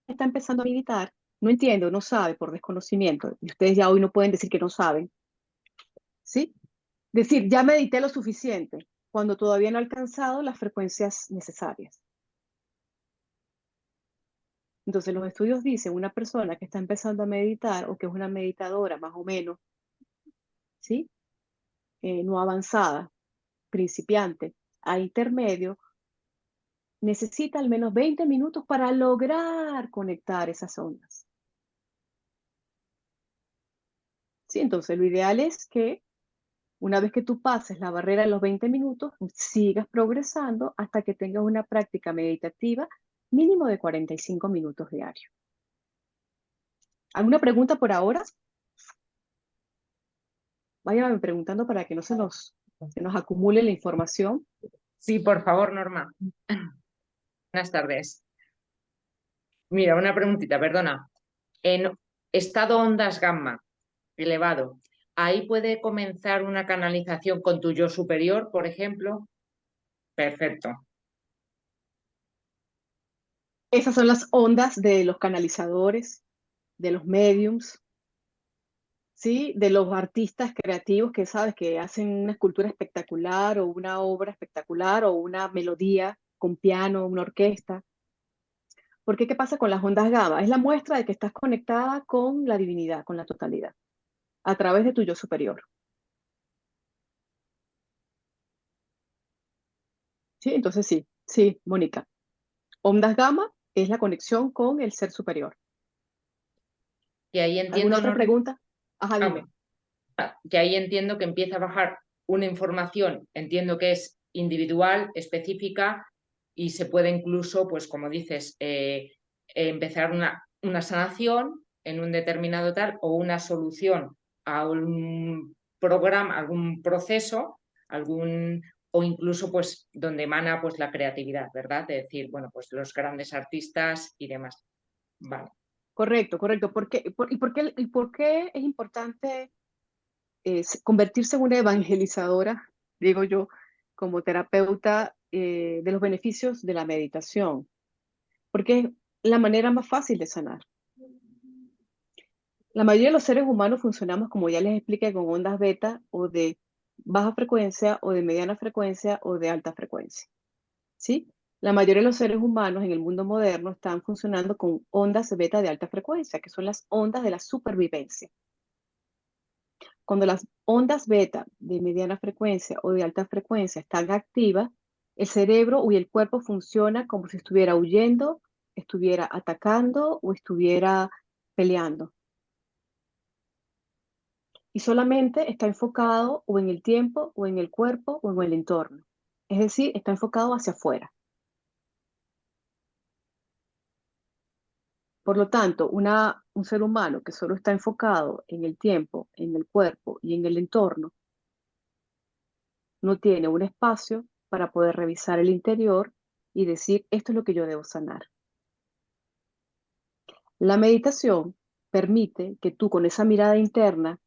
está empezando a meditar, no entiende o no sabe por desconocimiento, y ustedes ya hoy no pueden decir que no saben, ¿sí? Decir, ya medité lo suficiente, cuando todavía no ha alcanzado las frecuencias necesarias. Entonces los estudios dicen, una persona que está empezando a meditar o que es una meditadora más o menos, ¿sí? No avanzada, principiante, a intermedio, necesita al menos 20 minutos para lograr conectar esas ondas. ¿Sí? Entonces lo ideal es que una vez que tú pases la barrera de los 20 minutos, sigas progresando hasta que tengas una práctica meditativa mínimo de 45 minutos diarios. ¿Alguna pregunta por ahora? Váyanme preguntando para que no se nos acumule la información. Sí, por favor, Norma. Buenas tardes. Mira, una preguntita, perdona. En estado ondas gamma elevado, ¿ahí puede comenzar una canalización con tu yo superior, por ejemplo? Perfecto. Esas son las ondas de los canalizadores, de los mediums. ¿sí? De los artistas creativos que sabes que hacen una escultura espectacular o una obra espectacular o una melodía con piano, una orquesta. ¿Por qué? ¿Qué pasa con las ondas gamma? Es la muestra de que estás conectada con la divinidad, con la totalidad, a través de tu yo superior. ¿Sí? Entonces sí, Mónica. Ondas gamma es la conexión con el ser superior. Y ahí ¿Alguna entiendo, otra pregunta? Ajá, dime. que ahí entiendo que empieza a bajar una información, entiendo que es individual, específica, y se puede incluso, pues como dices, empezar una sanación en un determinado tal o una solución a un programa, algún proceso, o incluso pues donde emana pues la creatividad, ¿verdad? De decir, bueno, pues los grandes artistas y demás. Vale. Correcto, correcto. ¿Y por qué es importante convertirse en una evangelizadora, digo yo, como terapeuta de los beneficios de la meditación? Porque es la manera más fácil de sanar. La mayoría de los seres humanos funcionamos, como ya les expliqué, con ondas beta o de baja frecuencia o de mediana frecuencia o de alta frecuencia. ¿Sí? La mayoría de los seres humanos en el mundo moderno están funcionando con ondas beta de alta frecuencia, que son las ondas de la supervivencia. Cuando las ondas beta de mediana frecuencia o de alta frecuencia están activas, el cerebro y el cuerpo funciona como si estuviera huyendo, estuviera atacando o estuviera peleando. Y solamente está enfocado o en el tiempo o en el cuerpo o en el entorno. Es decir, está enfocado hacia afuera. Por lo tanto, un ser humano que solo está enfocado en el tiempo, en el cuerpo y en el entorno, no tiene un espacio para poder revisar el interior y decir, esto es lo que yo debo sanar. La meditación permite que tú con esa mirada interna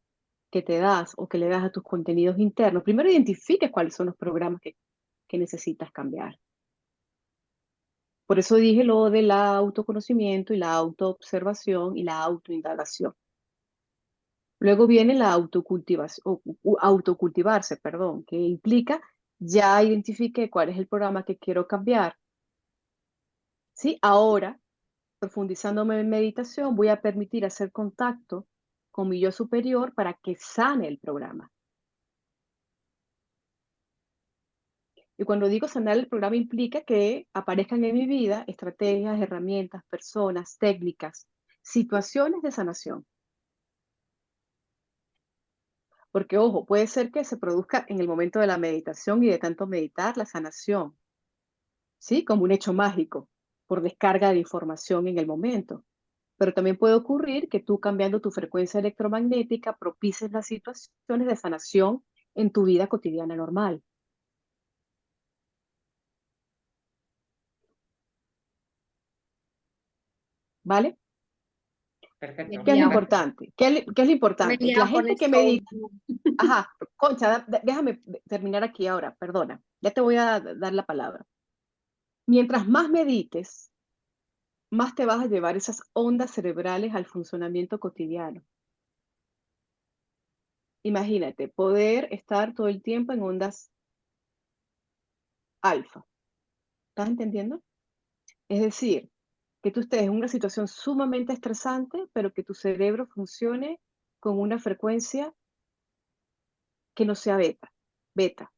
que te das o que le das a tus contenidos internos, primero identifiques cuáles son los programas que necesitas cambiar. Por eso dije lo del autoconocimiento y la autoobservación y la autoindagación. Luego viene la autocultivarse, perdón, que implica ya identifique cuál es el programa que quiero cambiar. ¿Sí? Ahora, profundizándome en meditación, voy a permitir hacer contacto con mi yo superior para que sane el programa. Y cuando digo sanar el programa implica que aparezcan en mi vida estrategias, herramientas, personas, técnicas, situaciones de sanación. Porque, ojo, puede ser que se produzca en el momento de la meditación y de tanto meditar la sanación, ¿sí? Como un hecho mágico, por descarga de información en el momento. Pero también puede ocurrir que tú cambiando tu frecuencia electromagnética propicies las situaciones de sanación en tu vida cotidiana normal. ¿Vale? Perfecto. ¿Qué es lo Liado. importante? ¿Qué es lo Me he importante? La liado con gente que esto medita. último. Ajá, Concha, déjame terminar aquí ahora, perdona. Ya te voy a dar la palabra. Mientras más medites, más te vas a llevar esas ondas cerebrales al funcionamiento cotidiano. Imagínate, poder estar todo el tiempo en ondas alfa. ¿Estás entendiendo? Es decir, que tú estés en una situación sumamente estresante, pero que tu cerebro funcione con una frecuencia que no sea beta. Beta.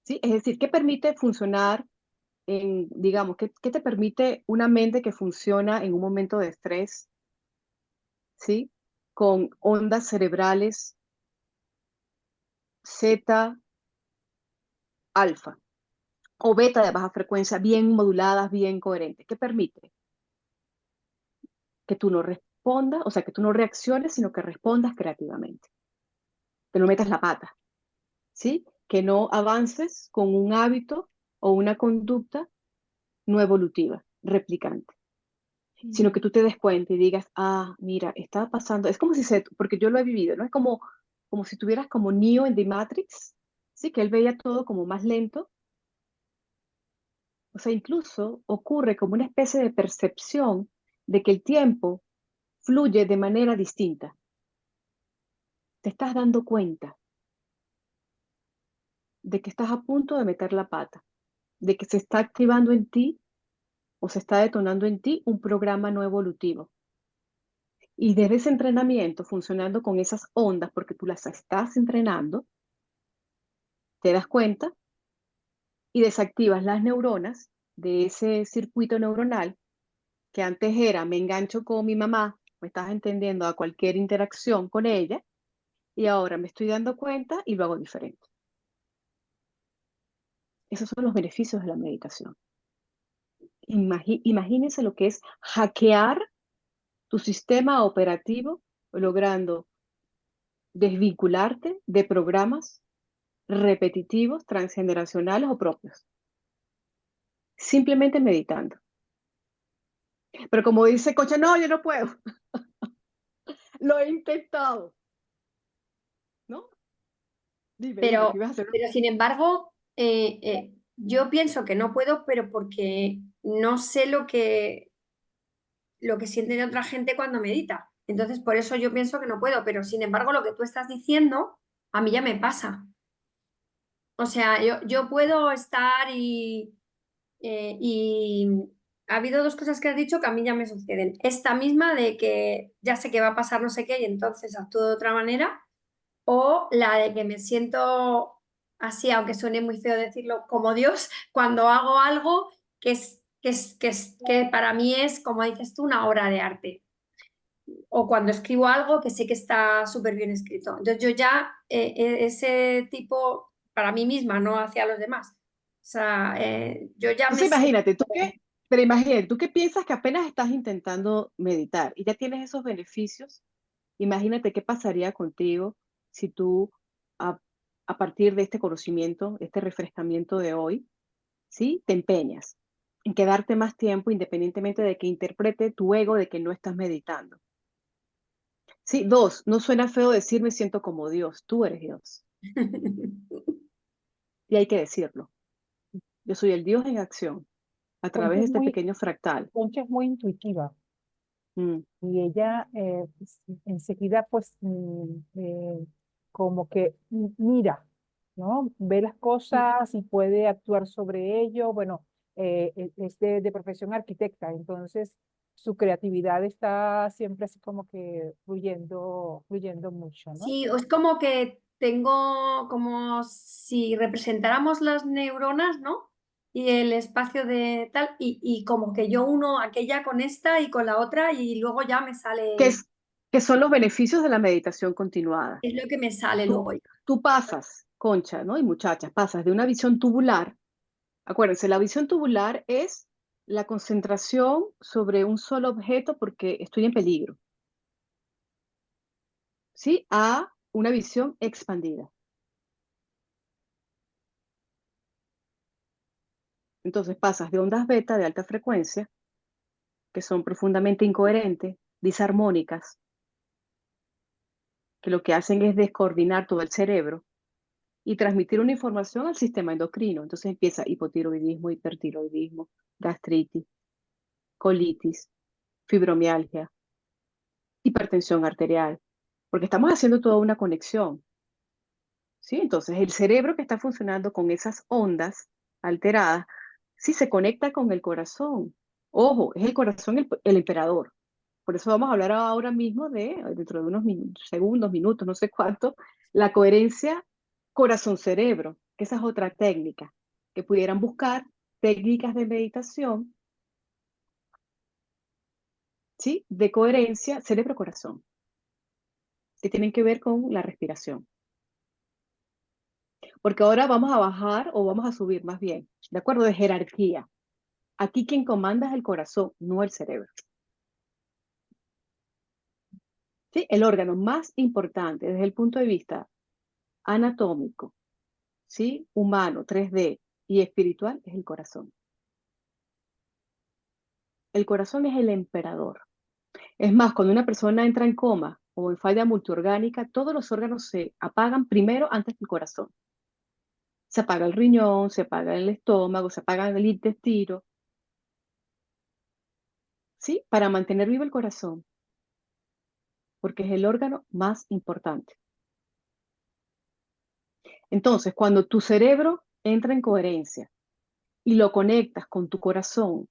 ¿Sí? Es decir, ¿qué permite funcionar digamos, qué te permite una mente que funciona en un momento de estrés, ¿sí? Con ondas cerebrales zeta, alfa o beta de baja frecuencia, bien moduladas, bien coherentes. ¿Qué permite? Que tú no respondas, o sea, que tú no reacciones, sino que respondas creativamente. Que no metas la pata, ¿sí? Que no avances con un hábito o una conducta no evolutiva, replicante, sino que tú te des cuenta y digas, ah, mira, está pasando, es como si porque yo lo he vivido, ¿no? Es como si tuvieras como Neo en The Matrix, ¿sí? Que él veía todo como más lento. O sea, incluso ocurre como una especie de percepción de que el tiempo fluye de manera distinta. Te estás dando cuenta de que estás a punto de meter la pata, de que se está activando en ti o se está detonando en ti un programa no evolutivo. Y desde ese entrenamiento, funcionando con esas ondas, porque tú las estás entrenando, te das cuenta y desactivas las neuronas de ese circuito neuronal que antes era, me engancho con mi mamá, me estás entendiendo a cualquier interacción con ella, y ahora me estoy dando cuenta y lo hago diferente. Esos son los beneficios de la meditación. Imagínense lo que es hackear tu sistema operativo, logrando desvincularte de programas repetitivos, transgeneracionales o propios, simplemente meditando. Pero como dice Cocha, no, yo no puedo. Lo he intentado. ¿No? Dime, que Pero, ibas a hacer. pero sin embargo, yo pienso que no puedo, pero porque no sé lo que siente otra gente cuando medita. Entonces, por eso yo pienso que no puedo, pero sin embargo, lo que tú estás diciendo, a mí ya me pasa. O sea, yo puedo estar y ha habido dos cosas que has dicho que a mí ya me suceden. Esta misma de que ya sé que va a pasar no sé qué y entonces actúo de otra manera, o la de que me siento así, aunque suene muy feo decirlo, como Dios, cuando hago algo que para mí es, como dices tú, una obra de arte. O cuando escribo algo que sé que está súper bien escrito. Entonces yo ya, ese tipo, para mí misma, no hacia los demás. O sea, yo ya me Entonces siento... imagínate, pero imagínate, tú que piensas que apenas estás intentando meditar y ya tienes esos beneficios, imagínate qué pasaría contigo si tú, a, a partir de este conocimiento, este refrescamiento de hoy, ¿sí? Te empeñas en quedarte más tiempo independientemente de que interprete tu ego de que no estás meditando. Sí, dos, no suena feo decir me siento como Dios, tú eres Dios. Y hay que decirlo. Yo soy el Dios en acción a través Concha de es este muy, pequeño fractal. Concha es muy intuitiva Mm. y ella pues, enseguida pues como que mira, ¿no? Ve las cosas y puede actuar sobre ello. Bueno, es de profesión arquitecta, entonces su creatividad está siempre así como que fluyendo mucho, ¿no? Sí, es como que tengo, como si representáramos las neuronas, ¿no? Y el espacio de tal, y como que yo uno aquella con esta y con la otra, y luego ya me ¿Qué, sale, es, ¿Qué son los beneficios de la meditación continuada? es lo que me sale Tú, luego. tú pasas, Concha, ¿no? Y muchachas, pasas de una visión tubular. Acuérdense, la visión tubular es la concentración sobre un solo objeto porque estoy en peligro, ¿sí? A una visión expandida. Entonces pasas de ondas beta de alta frecuencia, que son profundamente incoherentes, disarmónicas, que lo que hacen es descoordinar todo el cerebro y transmitir una información al sistema endocrino. Entonces empieza hipotiroidismo, hipertiroidismo, gastritis, colitis, fibromialgia, hipertensión arterial, porque estamos haciendo toda una conexión, ¿sí? Entonces el cerebro que está funcionando con esas ondas alteradas, sí se conecta con el corazón. Ojo, es el corazón el emperador. Por eso vamos a hablar ahora mismo dentro de unos segundos, minutos, no sé cuánto, la coherencia corazón-cerebro, que esa es otra técnica, que pudieran buscar técnicas de meditación, ¿sí? De coherencia cerebro-corazón, que tienen que ver con la respiración. Porque ahora vamos a bajar o vamos a subir más bien, de acuerdo de jerarquía. Aquí quien comanda es el corazón, no el cerebro. ¿Sí? El órgano más importante desde el punto de vista anatómico, ¿sí? Humano, 3D y espiritual es el corazón. El corazón es el emperador. Es más, cuando una persona entra en coma o en falla multiorgánica, todos los órganos se apagan primero antes que el corazón. Se apaga el riñón, se apaga el estómago, se apaga el intestino, ¿sí? Para mantener vivo el corazón. porque es el órgano más importante. Entonces, cuando tu cerebro entra en coherencia y lo conectas con tu corazón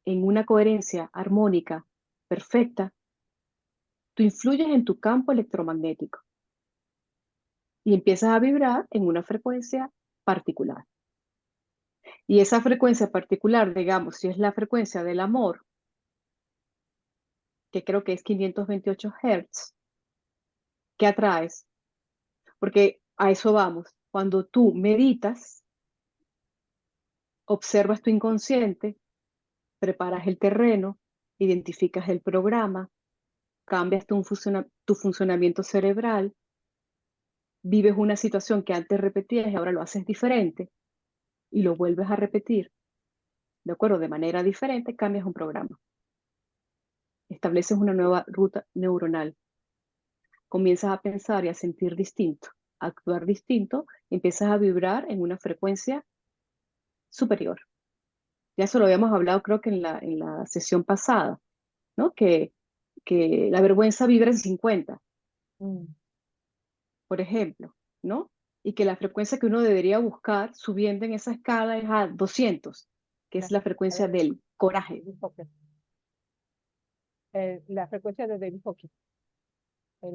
en una coherencia armónica perfecta, tú influyes en tu campo electromagnético y empiezas a vibrar en una frecuencia particular. Y esa frecuencia particular, digamos, si es la frecuencia del amor, que creo que es 528 Hz, ¿qué atraes? Porque a eso vamos. Cuando tú meditas, observas tu inconsciente, preparas el terreno, identificas el programa, cambias tu funcionamiento cerebral, vives una situación que antes repetías y ahora lo haces diferente y lo vuelves a repetir, ¿de acuerdo? De manera diferente, cambias un programa. Estableces una nueva ruta neuronal. Comienzas a pensar y a sentir distinto, a actuar distinto, empiezas a vibrar en una frecuencia superior. Ya eso lo habíamos hablado creo que en la sesión pasada, ¿no? Que la vergüenza vibra en 50, Mm, por ejemplo, ¿no? Y que la frecuencia que uno debería buscar subiendo en esa escala es a 200, que es la frecuencia del coraje. David Hawkins. La frecuencia de David Hawkins.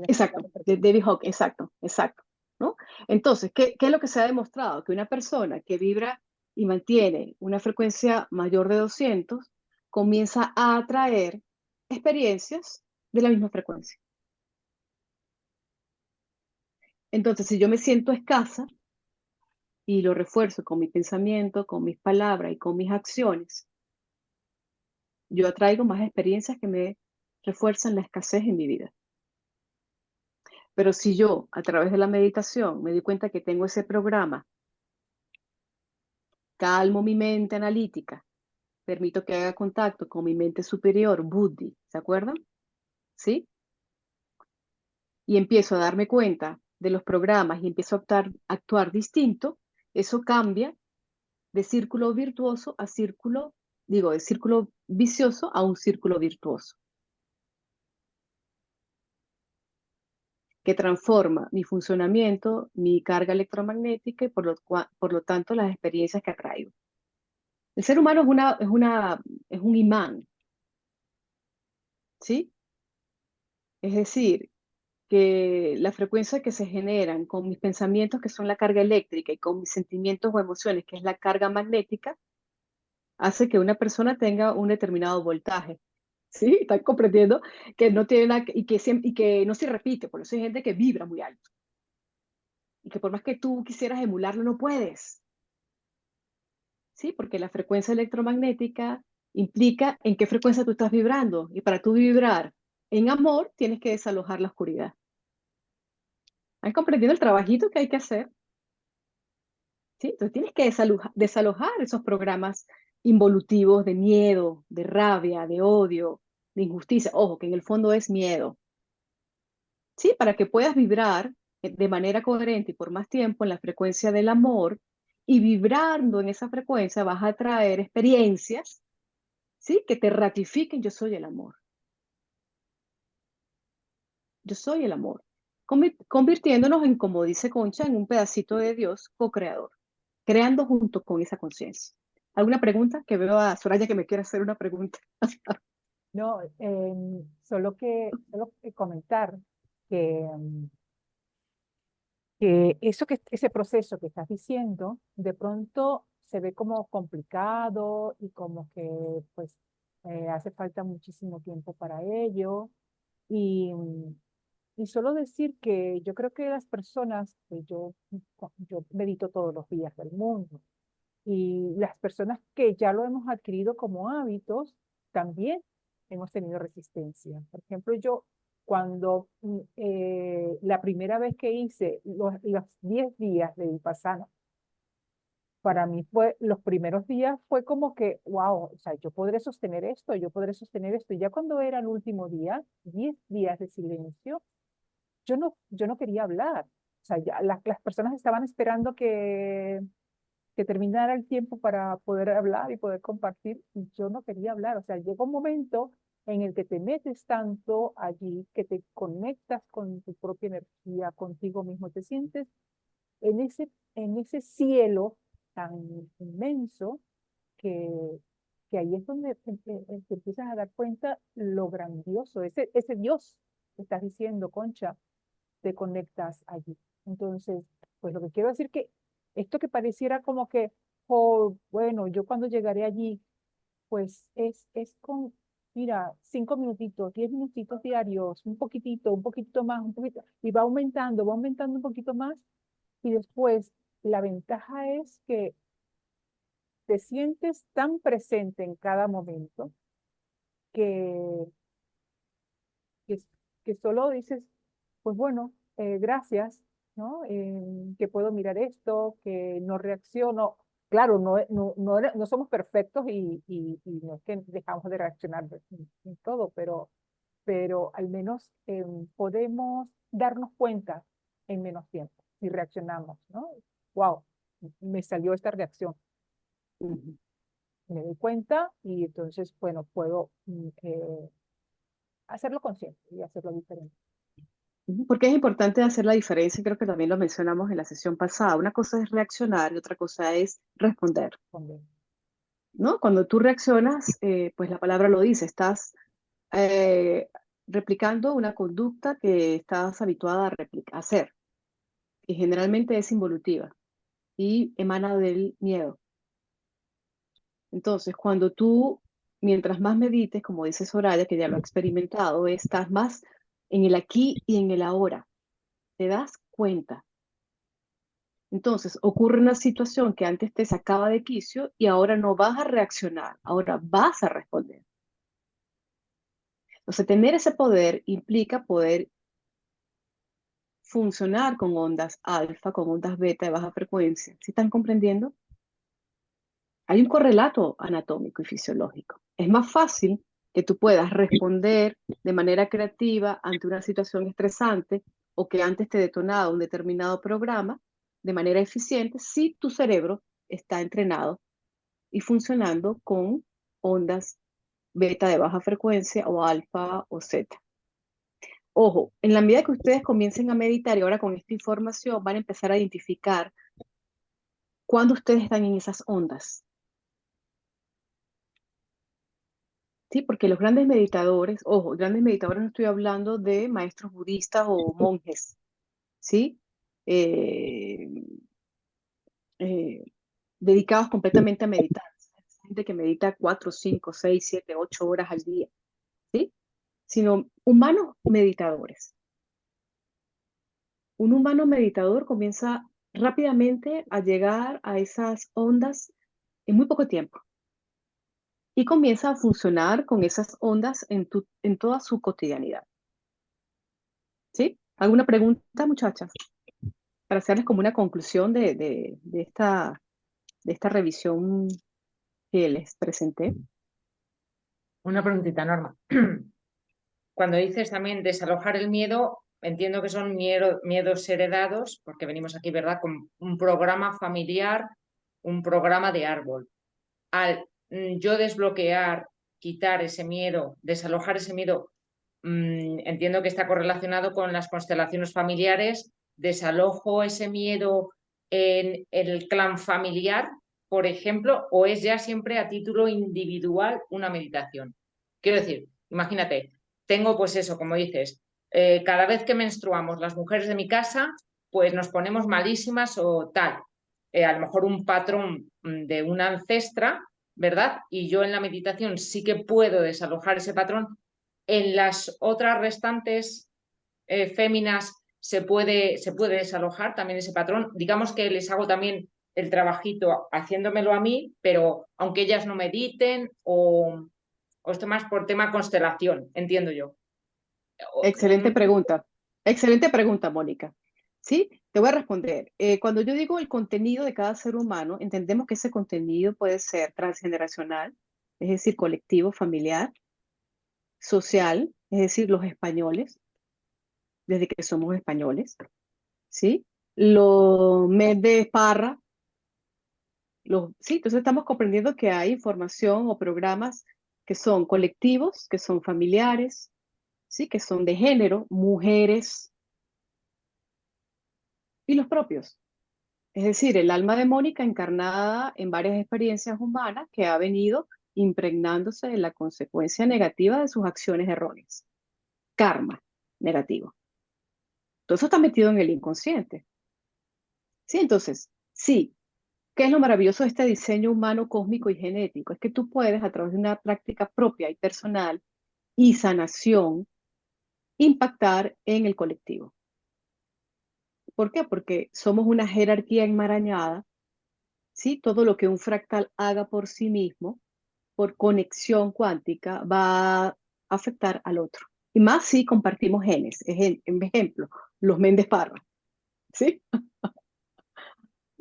Exacto, de David Hawkins, exacto, exacto, ¿no? Entonces, ¿qué es lo que se ha demostrado? Que una persona que vibra y mantiene una frecuencia mayor de 200 comienza a atraer experiencias de la misma frecuencia. Entonces, si yo me siento escasa y lo refuerzo con mi pensamiento, con mis palabras y con mis acciones, yo atraigo más experiencias que me refuerzan la escasez en mi vida. Pero si yo, a través de la meditación, me di cuenta que tengo ese programa, calmo mi mente analítica, permito que haga contacto con mi mente superior, Buddhi, ¿se acuerdan? ¿Sí? Y empiezo a darme cuenta de los programas y empiezo a actuar distinto, eso cambia de círculo virtuoso a círculo, digo, de círculo vicioso a un círculo virtuoso, que transforma mi funcionamiento, mi carga electromagnética y por lo tanto las experiencias que atraigo. El ser humano es un imán, ¿sí? Es decir, que la frecuencia que se generan con mis pensamientos, que son la carga eléctrica, y con mis sentimientos o emociones, que es la carga magnética, hace que una persona tenga un determinado voltaje. ¿Sí? ¿Están comprendiendo? Que no tiene nada, y que no se repite, por eso hay gente que vibra muy alto. Y que por más que tú quisieras emularlo, no puedes. ¿Sí? Porque la frecuencia electromagnética implica en qué frecuencia tú estás vibrando. Y para tú vibrar en amor, tienes que desalojar la oscuridad. ¿Han comprendido el trabajito que hay que hacer? ¿Sí? Entonces tienes que desalojar esos programas involutivos de miedo, de rabia, de odio, de injusticia. Ojo, que en el fondo es miedo. ¿Sí? Para que puedas vibrar de manera coherente y por más tiempo en la frecuencia del amor, y vibrando en esa frecuencia vas a traer experiencias, ¿sí? Que te ratifiquen: yo soy el amor. Yo soy el amor. Convirtiéndonos en, como dice Concha, en un pedacito de Dios co-creador, creando junto con esa conciencia. ¿Alguna pregunta? Que veo a Soraya que me quiere hacer una pregunta. No, solo que comentar que, que ese proceso que estás diciendo, de pronto se ve como complicado y como que pues hace falta muchísimo tiempo para ello. Y, y solo decir que yo creo que las personas, yo medito todos los días del mundo, y las personas que ya lo hemos adquirido como hábitos, también hemos tenido resistencia. Por ejemplo, yo cuando la primera vez que hice los 10 días de Vipassana, para mí los primeros días fue como que, wow, o sea, yo podré sostener esto, yo podré sostener esto. Y ya cuando era el último día, 10 días de silencio, yo no quería hablar. O sea, ya las personas estaban esperando que terminara el tiempo para poder hablar y poder compartir, y yo no quería hablar. O sea, llegó un momento en el que te metes tanto allí, que te conectas con tu propia energía, contigo mismo, te sientes en ese cielo tan inmenso que, que ahí es donde te empiezas a dar cuenta lo grandioso, ese Dios que estás diciendo, Concha, te conectas allí. Entonces, pues lo que quiero decir que esto que pareciera como que, oh, bueno, yo cuando llegaré allí, pues es con, mira, 5 minutitos, 10 minutitos diarios, un poquito más, un poquito, y va aumentando un poquito más, y después la ventaja es que te sientes tan presente en cada momento que, que, que solo dices, pues bueno, gracias, ¿no? Que puedo mirar esto, que no reacciono. Claro, no somos perfectos y no es que dejamos de reaccionar en todo, pero al menos podemos darnos cuenta en menos tiempo si reaccionamos, ¿no? Wow, me salió esta reacción. Ujú. Me doy cuenta y entonces, bueno, puedo hacerlo consciente y hacerlo diferente. Porque es importante hacer la diferencia, creo que también lo mencionamos en la sesión pasada. Una cosa es reaccionar y otra cosa es responder, También. ¿no? Cuando tú reaccionas, pues la palabra lo dice, estás eh, replicando una conducta que estás habituada a hacer, y generalmente es involutiva y emana del miedo. Entonces, cuando tú, mientras más medites, como dice Soraya, que ya lo ha experimentado, estás más en el aquí y en el ahora, te das cuenta. Entonces, ocurre una situación que antes te sacaba de quicio y ahora no vas a reaccionar, ahora vas a responder. Entonces, tener ese poder implica poder funcionar con ondas alfa, con ondas beta de baja frecuencia. ¿Sí están comprendiendo? Hay un correlato anatómico y fisiológico. Es más fácil que tú puedas responder de manera creativa ante una situación estresante o que antes te detonaba un determinado programa de manera eficiente si tu cerebro está entrenado y funcionando con ondas beta de baja frecuencia o alfa o zeta. Ojo, en la medida que ustedes comiencen a meditar y ahora con esta información van a empezar a identificar cuándo ustedes están en esas ondas. Sí, porque los grandes meditadores, ojo, grandes meditadores no estoy hablando de maestros budistas o monjes, ¿sí? Eh, eh, dedicados completamente a meditar. Gente que medita 4, 5, 6, 7, 8 horas al día, ¿sí? Sino humanos meditadores. Un humano meditador comienza rápidamente a llegar a esas ondas en muy poco tiempo y comienza a funcionar con esas ondas en toda su cotidianidad. ¿Sí? ¿Alguna pregunta, muchachas? Para hacerles como una conclusión de esta revisión que les presenté. Una preguntita, Norma. Cuando dices también desalojar el miedo, entiendo que son miedos heredados, porque venimos aquí, ¿verdad?, con un programa familiar, un programa de árbol. Al yo desbloquear, quitar ese miedo, desalojar ese miedo, entiendo que está correlacionado con las constelaciones familiares, desalojo ese miedo en el clan familiar, por ejemplo, o es ya siempre a título individual una meditación. Quiero decir, imagínate, tengo pues eso, como dices, cada vez que menstruamos las mujeres de mi casa, pues nos ponemos malísimas o tal. A lo mejor un patrón de una ancestra, ¿verdad? Y yo en la meditación sí que puedo desalojar ese patrón. En las otras restantes féminas se puede desalojar también ese patrón. Digamos que les hago también el trabajito haciéndomelo a mí, pero aunque ellas no mediten o esto más por tema constelación, entiendo yo. Excelente pregunta, Mónica. ¿Sí? Te voy a responder. Cuando yo digo el contenido de cada ser humano, entendemos que ese contenido puede ser transgeneracional, es decir, colectivo, familiar, social, es decir, los españoles, desde que somos españoles, ¿sí? Los mes de Parra, sí, entonces estamos comprendiendo que hay información o programas que son colectivos, que son familiares, ¿sí? Que son de género, mujeres y los propios. Es decir, el alma de Mónica encarnada en varias experiencias humanas que ha venido impregnándose de la consecuencia negativa de sus acciones erróneas. Karma negativo. Todo eso está metido en el inconsciente. Sí, entonces, sí. ¿Qué es lo maravilloso de este diseño humano, cósmico y genético? Es que tú puedes, a través de una práctica propia y personal y sanación, impactar en el colectivo. ¿Por qué? Porque somos una jerarquía enmarañada, ¿sí? Todo lo que un fractal haga por sí mismo, por conexión cuántica, va a afectar al otro. Y más si compartimos genes. Ejemplo, los Méndez Parra, ¿sí?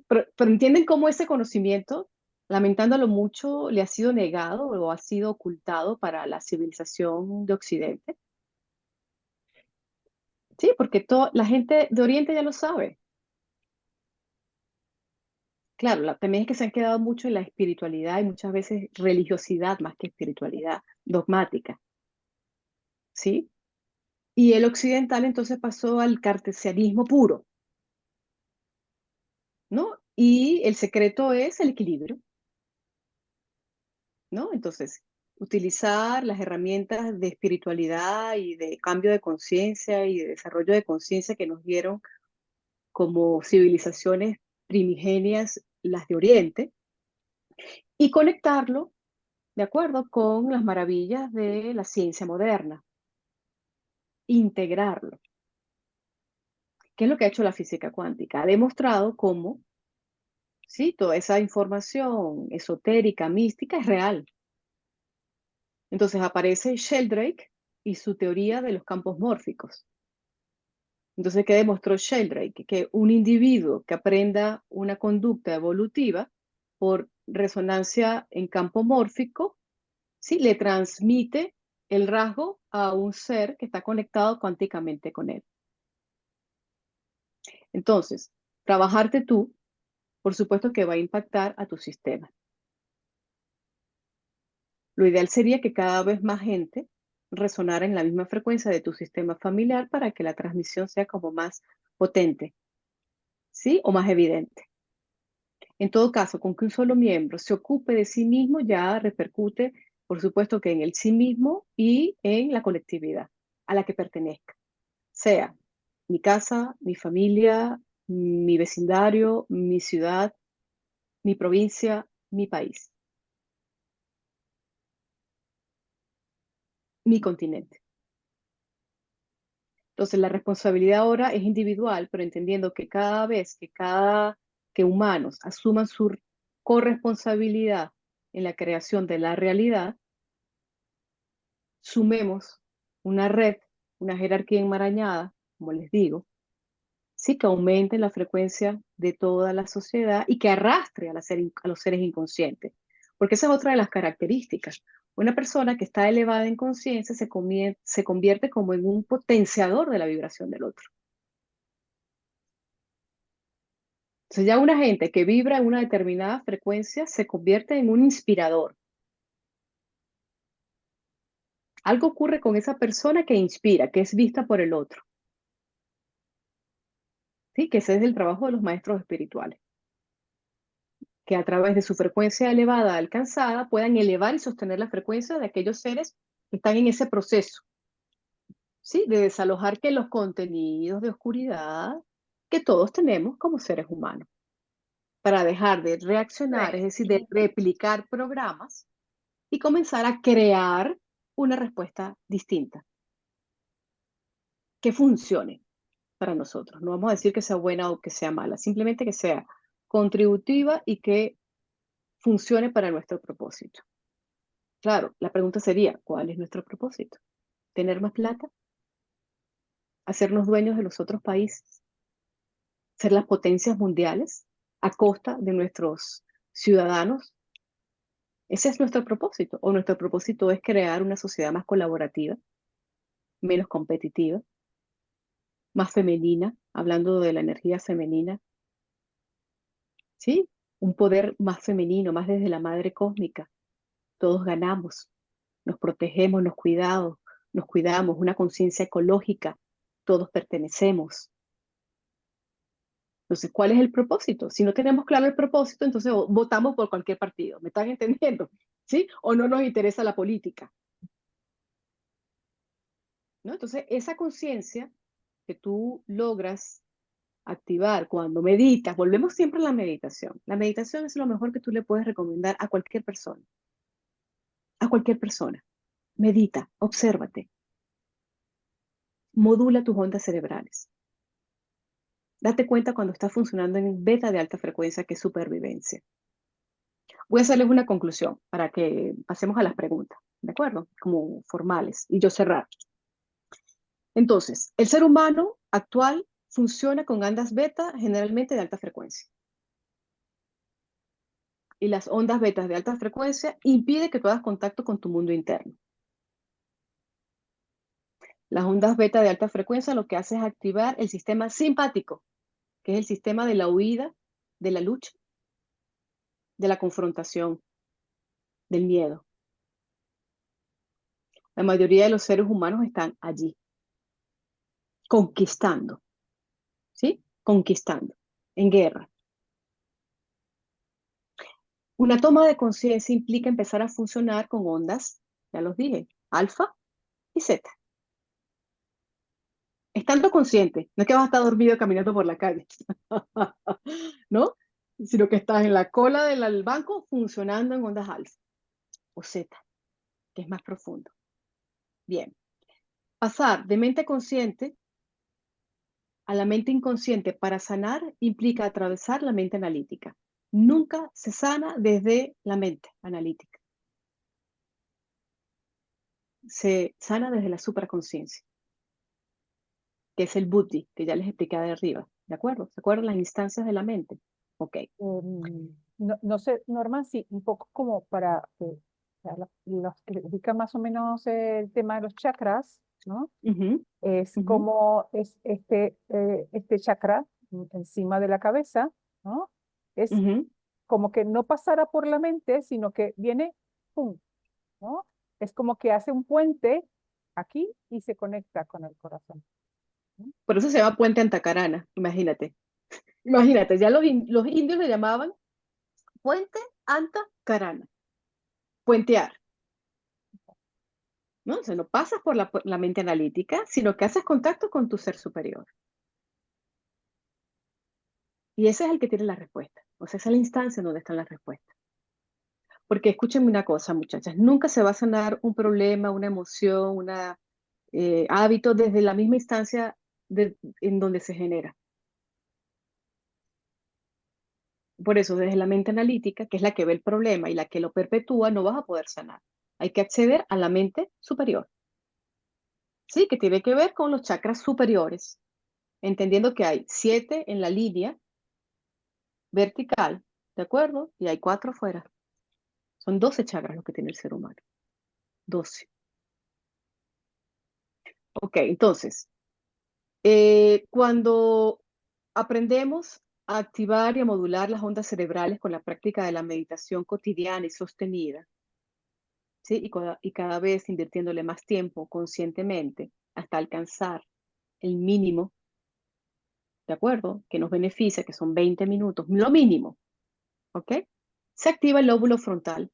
Pero entienden cómo ese conocimiento, lamentándolo mucho, le ha sido negado o ha sido ocultado para la civilización de Occidente. Sí, porque la gente de Oriente ya lo sabe. Claro, también es que se han quedado mucho en la espiritualidad y muchas veces religiosidad más que espiritualidad dogmática, ¿sí? Y el occidental entonces pasó al cartesianismo puro, ¿no? Y el secreto es el equilibrio, ¿no? Entonces, utilizar las herramientas de espiritualidad y de cambio de conciencia y de desarrollo de conciencia que nos dieron como civilizaciones primigenias, las de Oriente, y conectarlo, de acuerdo, con las maravillas de la ciencia moderna, integrarlo. ¿Qué es lo que ha hecho la física cuántica? Ha demostrado cómo, sí, toda esa información esotérica, mística, es real. Entonces aparece Sheldrake y su teoría de los campos mórficos. Entonces, ¿qué demostró Sheldrake? Que un individuo que aprenda una conducta evolutiva por resonancia en campo mórfico, ¿sí? Le transmite el rasgo a un ser que está conectado cuánticamente con él. Entonces, trabajarte tú, por supuesto que va a impactar a tu sistema. Lo ideal sería que cada vez más gente resonara en la misma frecuencia de tu sistema familiar para que la transmisión sea como más potente, ¿sí? O más evidente. En todo caso, con que un solo miembro se ocupe de sí mismo ya repercute, por supuesto, que en el sí mismo y en la colectividad a la que pertenezca, sea mi casa, mi familia, mi vecindario, mi ciudad, mi provincia, mi país, mi continente. Entonces, la responsabilidad ahora es individual, pero entendiendo que cada vez que humanos asuman su corresponsabilidad en la creación de la realidad, sumemos una red, una jerarquía enmarañada, como les digo, sí, que aumente la frecuencia de toda la sociedad y que arrastre a los seres inconscientes. Porque esa es otra de las características. Una persona que está elevada en conciencia se convierte como en un potenciador de la vibración del otro. Entonces ya una gente que vibra en una determinada frecuencia se convierte en un inspirador. Algo ocurre con esa persona que inspira, que es vista por el otro. ¿Sí? Que ese es el trabajo de los maestros espirituales. Que a través de su frecuencia elevada alcanzada puedan elevar y sostener la frecuencia de aquellos seres que están en ese proceso, ¿sí? De desalojar que los contenidos de oscuridad que todos tenemos como seres humanos, para dejar de reaccionar, es decir, de replicar programas y comenzar a crear una respuesta distinta, que funcione para nosotros. No vamos a decir que sea buena o que sea mala, simplemente que sea contributiva y que funcione para nuestro propósito. Claro, la pregunta sería, ¿cuál es nuestro propósito? ¿Tener más plata? ¿Hacernos dueños de los otros países? ¿Ser las potencias mundiales a costa de nuestros ciudadanos? ¿Ese es nuestro propósito? ¿O nuestro propósito es crear una sociedad más colaborativa, menos competitiva, más femenina, hablando de la energía femenina? ¿Sí? Un poder más femenino, más desde la madre cósmica. Todos ganamos. nos protegemos, nos cuidamos, una conciencia ecológica, todos pertenecemos. Entonces, ¿cuál es el propósito? Si no tenemos claro el propósito, entonces votamos por cualquier partido. ¿Me están entendiendo? ¿Sí? O no nos interesa la política. ¿No? Entonces, esa conciencia que tú logras activar cuando meditas, volvemos siempre a la meditación. La meditación es lo mejor que tú le puedes recomendar a cualquier persona. A cualquier persona. Medita, obsérvate. Modula tus ondas cerebrales. Date cuenta cuando estás funcionando en beta de alta frecuencia, que es supervivencia. Voy a hacerles una conclusión para que pasemos a las preguntas, ¿de acuerdo? Como formales, y yo cerrar. Entonces, el ser humano actual funciona con ondas beta generalmente de alta frecuencia. Y las ondas betas de alta frecuencia impiden que tú hagas contacto con tu mundo interno. Las ondas beta de alta frecuencia lo que hace es activar el sistema simpático, que es el sistema de la huida, de la lucha, de la confrontación, del miedo. La mayoría de los seres humanos están allí, conquistando, ¿sí? Conquistando, en guerra. Una toma de conciencia implica empezar a funcionar con ondas, ya los dije, alfa y zeta. Estando consciente, no es que vas a estar dormido caminando por la calle, ¿no? Sino que estás en la cola del banco funcionando en ondas alfa o zeta, que es más profundo. Bien, pasar de mente consciente a la mente inconsciente para sanar implica atravesar la mente analítica. Nunca se sana desde la mente analítica. Se sana desde la supraconciencia, que es el buddhi, que ya les expliqué de arriba. ¿De acuerdo? ¿Se acuerdan las instancias de la mente? Ok. No sé, Norma, sí, un poco como para los que dedican más o menos el tema de los chakras, ¿no? Ujú, Es ujú, como es este chakra encima de la cabeza, ¿no? Es ujú. como que no pasara por la mente, sino que viene, ¡pum!, ¿no? Es como que hace un puente aquí y se conecta con el corazón, ¿no? Por eso se llama Puente Antacarana, imagínate. Imagínate, ya los indios le llamaban Puente Antacarana, puentear, ¿no? O sea, no pasas por la mente analítica, sino que haces contacto con tu ser superior. Y ese es el que tiene la respuesta. O sea, esa es la instancia en donde están las respuestas. Porque escúchenme una cosa, muchachas, nunca se va a sanar un problema, una emoción, un hábito desde la misma instancia en donde se genera. Por eso, desde la mente analítica, que es la que ve el problema y la que lo perpetúa, no vas a poder sanar. Hay que acceder a la mente superior, ¿sí? Que tiene que ver con los chakras superiores, entendiendo que hay 7 en la línea vertical, ¿de acuerdo? Y hay 4 fuera. Son 12 chakras los que tiene el ser humano. 12. Ok, entonces, cuando aprendemos a activar y a modular las ondas cerebrales con la práctica de la meditación cotidiana y sostenida, ¿sí? Y cada vez invirtiéndole más tiempo conscientemente hasta alcanzar el mínimo, ¿de acuerdo? Que nos beneficia, que son 20 minutos, lo mínimo, ¿ok? Se activa el lóbulo frontal.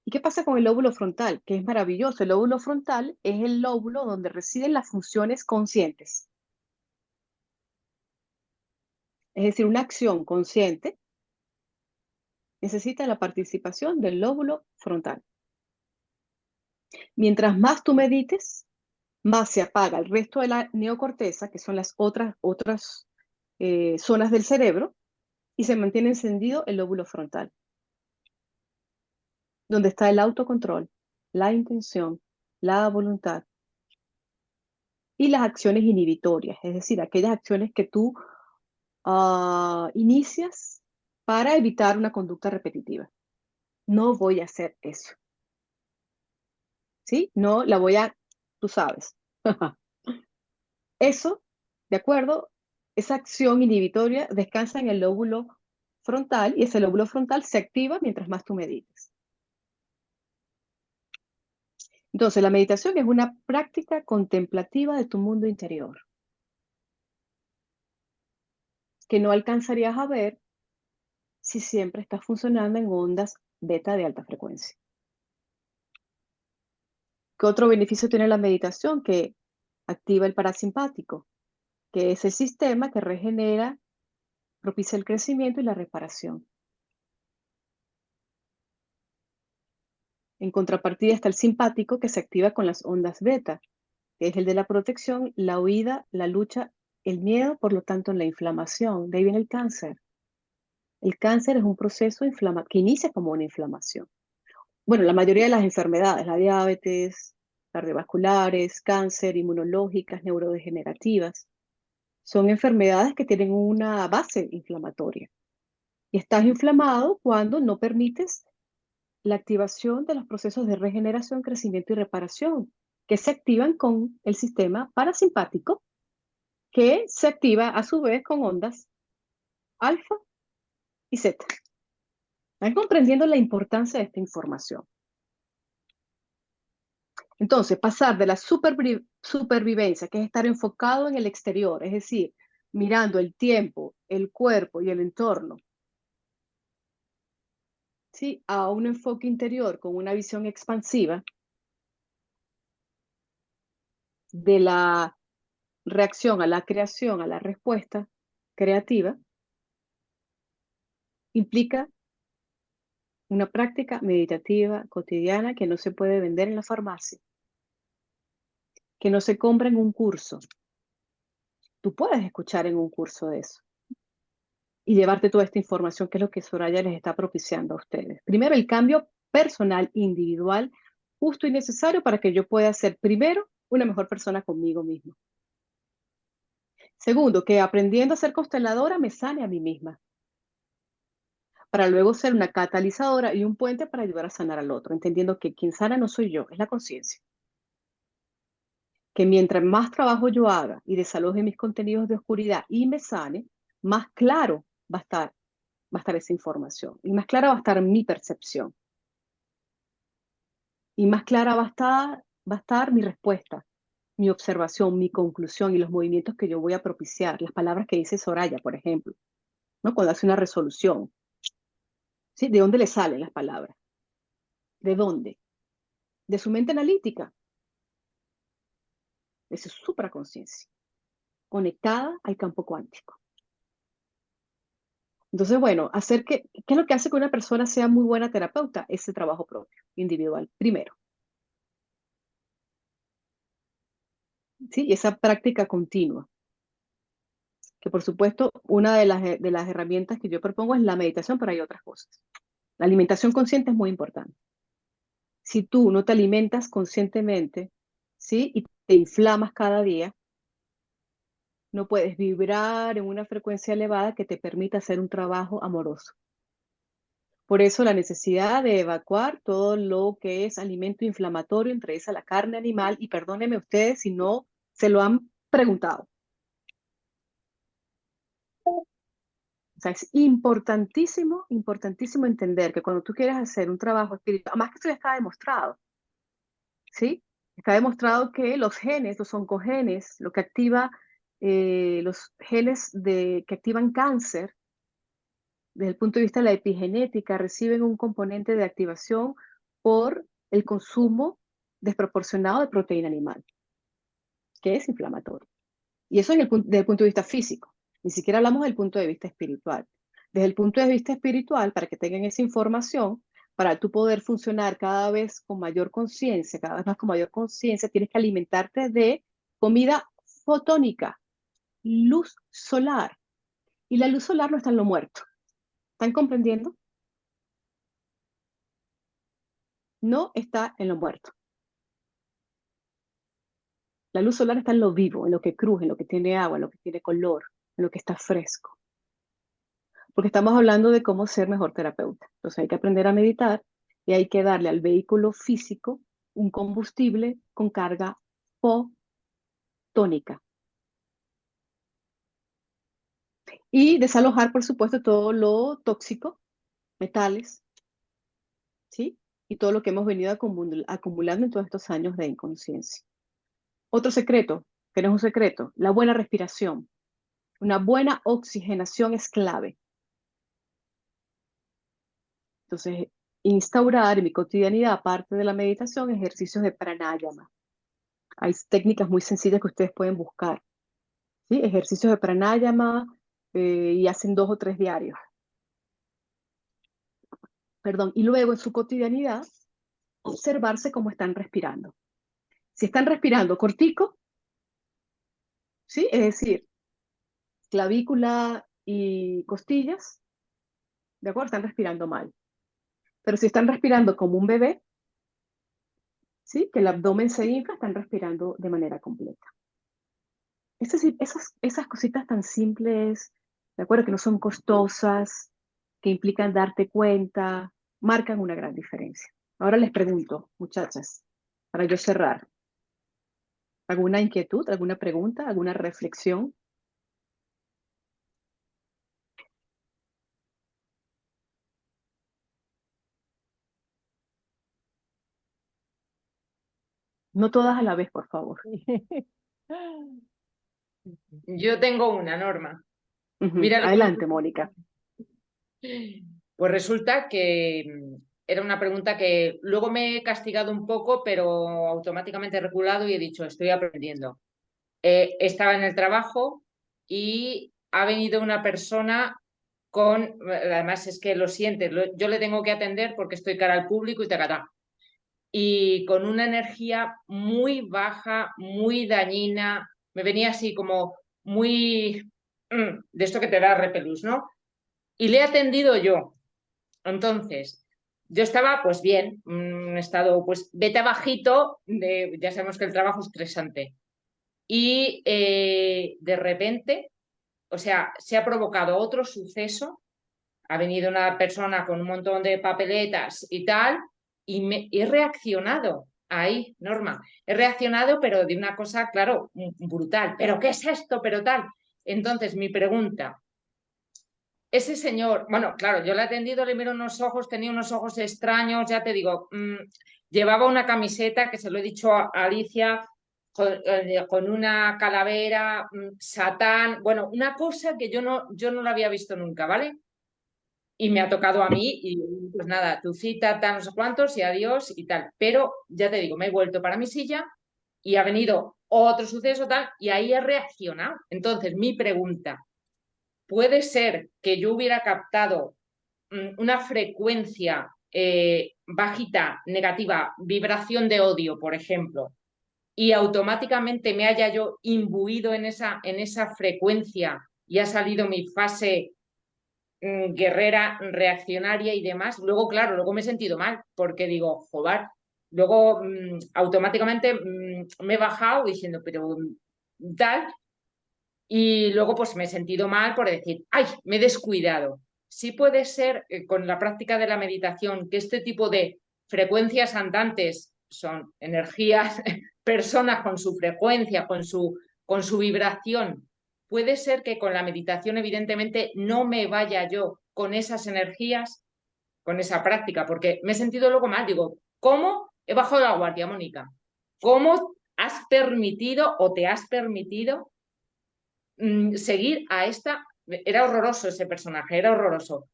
¿Y qué pasa con el lóbulo frontal? Que es maravilloso. El lóbulo frontal es el lóbulo donde residen las funciones conscientes. Es decir, una acción consciente necesita la participación del lóbulo frontal. Mientras más tú medites, más se apaga el resto de la neocorteza, que son las otras zonas del cerebro, y se mantiene encendido el lóbulo frontal, donde está el autocontrol, la intención, la voluntad y las acciones inhibitorias, es decir, aquellas acciones que tú inicias para evitar una conducta repetitiva. No voy a hacer eso. ¿Sí? No la voy a, tú sabes. Eso, ¿de acuerdo? Esa acción inhibitoria descansa en el lóbulo frontal y ese lóbulo frontal se activa mientras más tú medites. Entonces, la meditación es una práctica contemplativa de tu mundo interior que no alcanzarías a ver si siempre estás funcionando en ondas beta de alta frecuencia. ¿Qué otro beneficio tiene la meditación? Que activa el parasimpático, que es el sistema que regenera, propicia el crecimiento y la reparación. En contrapartida está el simpático, que se activa con las ondas beta, que es el de la protección, la huida, la lucha, el miedo, por lo tanto, la inflamación. De ahí viene el cáncer. El cáncer es un proceso que inicia como una inflamación. Bueno, la mayoría de las enfermedades, la diabetes, cardiovasculares, cáncer, inmunológicas, neurodegenerativas, son enfermedades que tienen una base inflamatoria. Y estás inflamado cuando no permites la activación de los procesos de regeneración, crecimiento y reparación, que se activan con el sistema parasimpático, que se activa a su vez con ondas alfa y zeta. ¿Están comprendiendo la importancia de esta información? Entonces, pasar de la supervivencia, que es estar enfocado en el exterior, es decir, mirando el tiempo, el cuerpo y el entorno, ¿sí?, a un enfoque interior con una visión expansiva de la reacción a la creación, a la respuesta creativa, implica una práctica meditativa cotidiana que no se puede vender en la farmacia, que no se compra en un curso. Tú puedes escuchar en un curso de eso y llevarte toda esta información, que es lo que Soraya les está propiciando a ustedes. Primero, el cambio personal, individual, justo y necesario para que yo pueda ser, primero, una mejor persona conmigo mismo. Segundo, que aprendiendo a ser consteladora me sane a mí misma, para luego ser una catalizadora y un puente para ayudar a sanar al otro, entendiendo que quien sana no soy yo, es la conciencia. Que mientras más trabajo yo haga y desaloje mis contenidos de oscuridad y me sane, más claro va a estar esa información, y más clara va a estar mi percepción, y más clara va a estar mi respuesta, mi observación, mi conclusión y los movimientos que yo voy a propiciar, las palabras que dice Soraya, por ejemplo, ¿no?, cuando hace una resolución. ¿Sí? ¿De dónde le salen las palabras? ¿De dónde? De su mente analítica, de su supraconciencia, conectada al campo cuántico. Entonces, bueno, ¿qué es lo que hace que una persona sea muy buena terapeuta? Ese trabajo propio, individual, primero. ¿Sí? Y esa práctica continua. Que por supuesto, una de las herramientas que yo propongo es la meditación, pero hay otras cosas. La alimentación consciente es muy importante. Si tú no te alimentas conscientemente, ¿sí?, y te inflamas cada día, no puedes vibrar en una frecuencia elevada que te permita hacer un trabajo amoroso. Por eso la necesidad de evacuar todo lo que es alimento inflamatorio, entre esa la carne animal, y perdónenme ustedes si no se lo han preguntado. O sea, es importantísimo, importantísimo entender que cuando tú quieres hacer un trabajo espiritual, además que esto ya está demostrado, ¿sí? Está demostrado que los genes, los oncogenes, lo que activa, los genes que activan cáncer, desde el punto de vista de la epigenética, reciben un componente de activación por el consumo desproporcionado de proteína animal, que es inflamatorio. Y eso desde el punto de vista físico. Ni siquiera hablamos del punto de vista espiritual. Desde el punto de vista espiritual, para que tengan esa información, para tú poder funcionar cada vez con mayor conciencia, cada vez más con mayor conciencia, tienes que alimentarte de comida fotónica, luz solar. Y la luz solar no está en lo muerto. ¿Están comprendiendo? No está en lo muerto. La luz solar está en lo vivo, en lo que cruje, en lo que tiene agua, en lo que tiene color, en lo que está fresco. Porque estamos hablando de cómo ser mejor terapeuta. Entonces hay que aprender a meditar y hay que darle al vehículo físico un combustible con carga fotónica. Y desalojar, por supuesto, todo lo tóxico, metales, ¿sí? Y todo lo que hemos venido acumulando en todos estos años de inconsciencia. Otro secreto, que no es un secreto, la buena respiración. Una buena oxigenación es clave. Entonces, instaurar en mi cotidianidad, aparte de la meditación, ejercicios de pranayama. Hay técnicas muy sencillas que ustedes pueden buscar, ¿sí? Ejercicios de pranayama y hacen 2 o 3 diarios. Perdón, y luego en su cotidianidad, observarse cómo están respirando. Si están respirando cortico, ¿sí? Es decir, clavícula y costillas, ¿de acuerdo? Están respirando mal. Pero si están respirando como un bebé, ¿sí? Que el abdomen se infla, están respirando de manera completa. Esas cositas tan simples, ¿de acuerdo? Que no son costosas, que implican darte cuenta, marcan una gran diferencia. Ahora les pregunto, muchachas, para yo cerrar, ¿alguna inquietud, alguna pregunta, alguna reflexión? No todas a la vez, por favor. Yo tengo una, Norma. Ujú. Mira lo que Adelante, Mónica. Pues resulta que era una pregunta que luego me he castigado un poco, pero automáticamente he reculado y he dicho, estoy aprendiendo. Estaba en el trabajo y ha venido una persona con, además es que lo sientes, yo le tengo que atender porque estoy cara al público y tacatá. Y con una energía muy baja, muy dañina, me venía así como muy de esto que te da repelús, ¿no? Y le he atendido yo. Entonces, yo estaba pues bien, un estado pues beta bajito, ya sabemos que el trabajo es estresante. Y de repente, o sea, se ha provocado otro suceso, ha venido una persona con un montón de papeletas y tal, y he reaccionado ahí, Norma, he reaccionado, pero de una cosa, claro, brutal. ¿Pero qué es esto? Pero tal. Entonces, mi pregunta, ese señor, bueno, claro, yo le he atendido, le miro unos ojos, tenía unos ojos extraños, ya te digo, llevaba una camiseta, que se lo he dicho a Alicia, con una calavera, Satán, bueno, una cosa que yo no la había visto nunca, ¿vale? Y me ha tocado a mí, y pues nada, tu cita, tal, no sé cuántos, y adiós y tal. Pero ya te digo, me he vuelto para mi silla y ha venido otro suceso, tal, y ahí he reaccionado. Entonces, mi pregunta, puede ser que yo hubiera captado una frecuencia bajita, negativa, vibración de odio, por ejemplo, y automáticamente me haya yo imbuido en esa frecuencia y ha salido mi fase guerrera, reaccionaria y demás. Luego, claro, luego me he sentido mal porque digo, joder, luego automáticamente me he bajado diciendo, pero tal, y luego pues me he sentido mal por decir, ay, me he descuidado. Sí puede ser con la práctica de la meditación que este tipo de frecuencias andantes son energías, personas con su frecuencia, con su vibración. Puede ser que con la meditación evidentemente no me vaya yo con esas energías, con esa práctica, porque me he sentido luego mal. Digo, ¿cómo he bajado la guardia, Mónica? ¿Cómo has permitido o te has permitido seguir a esta? Era horroroso ese personaje, era horroroso.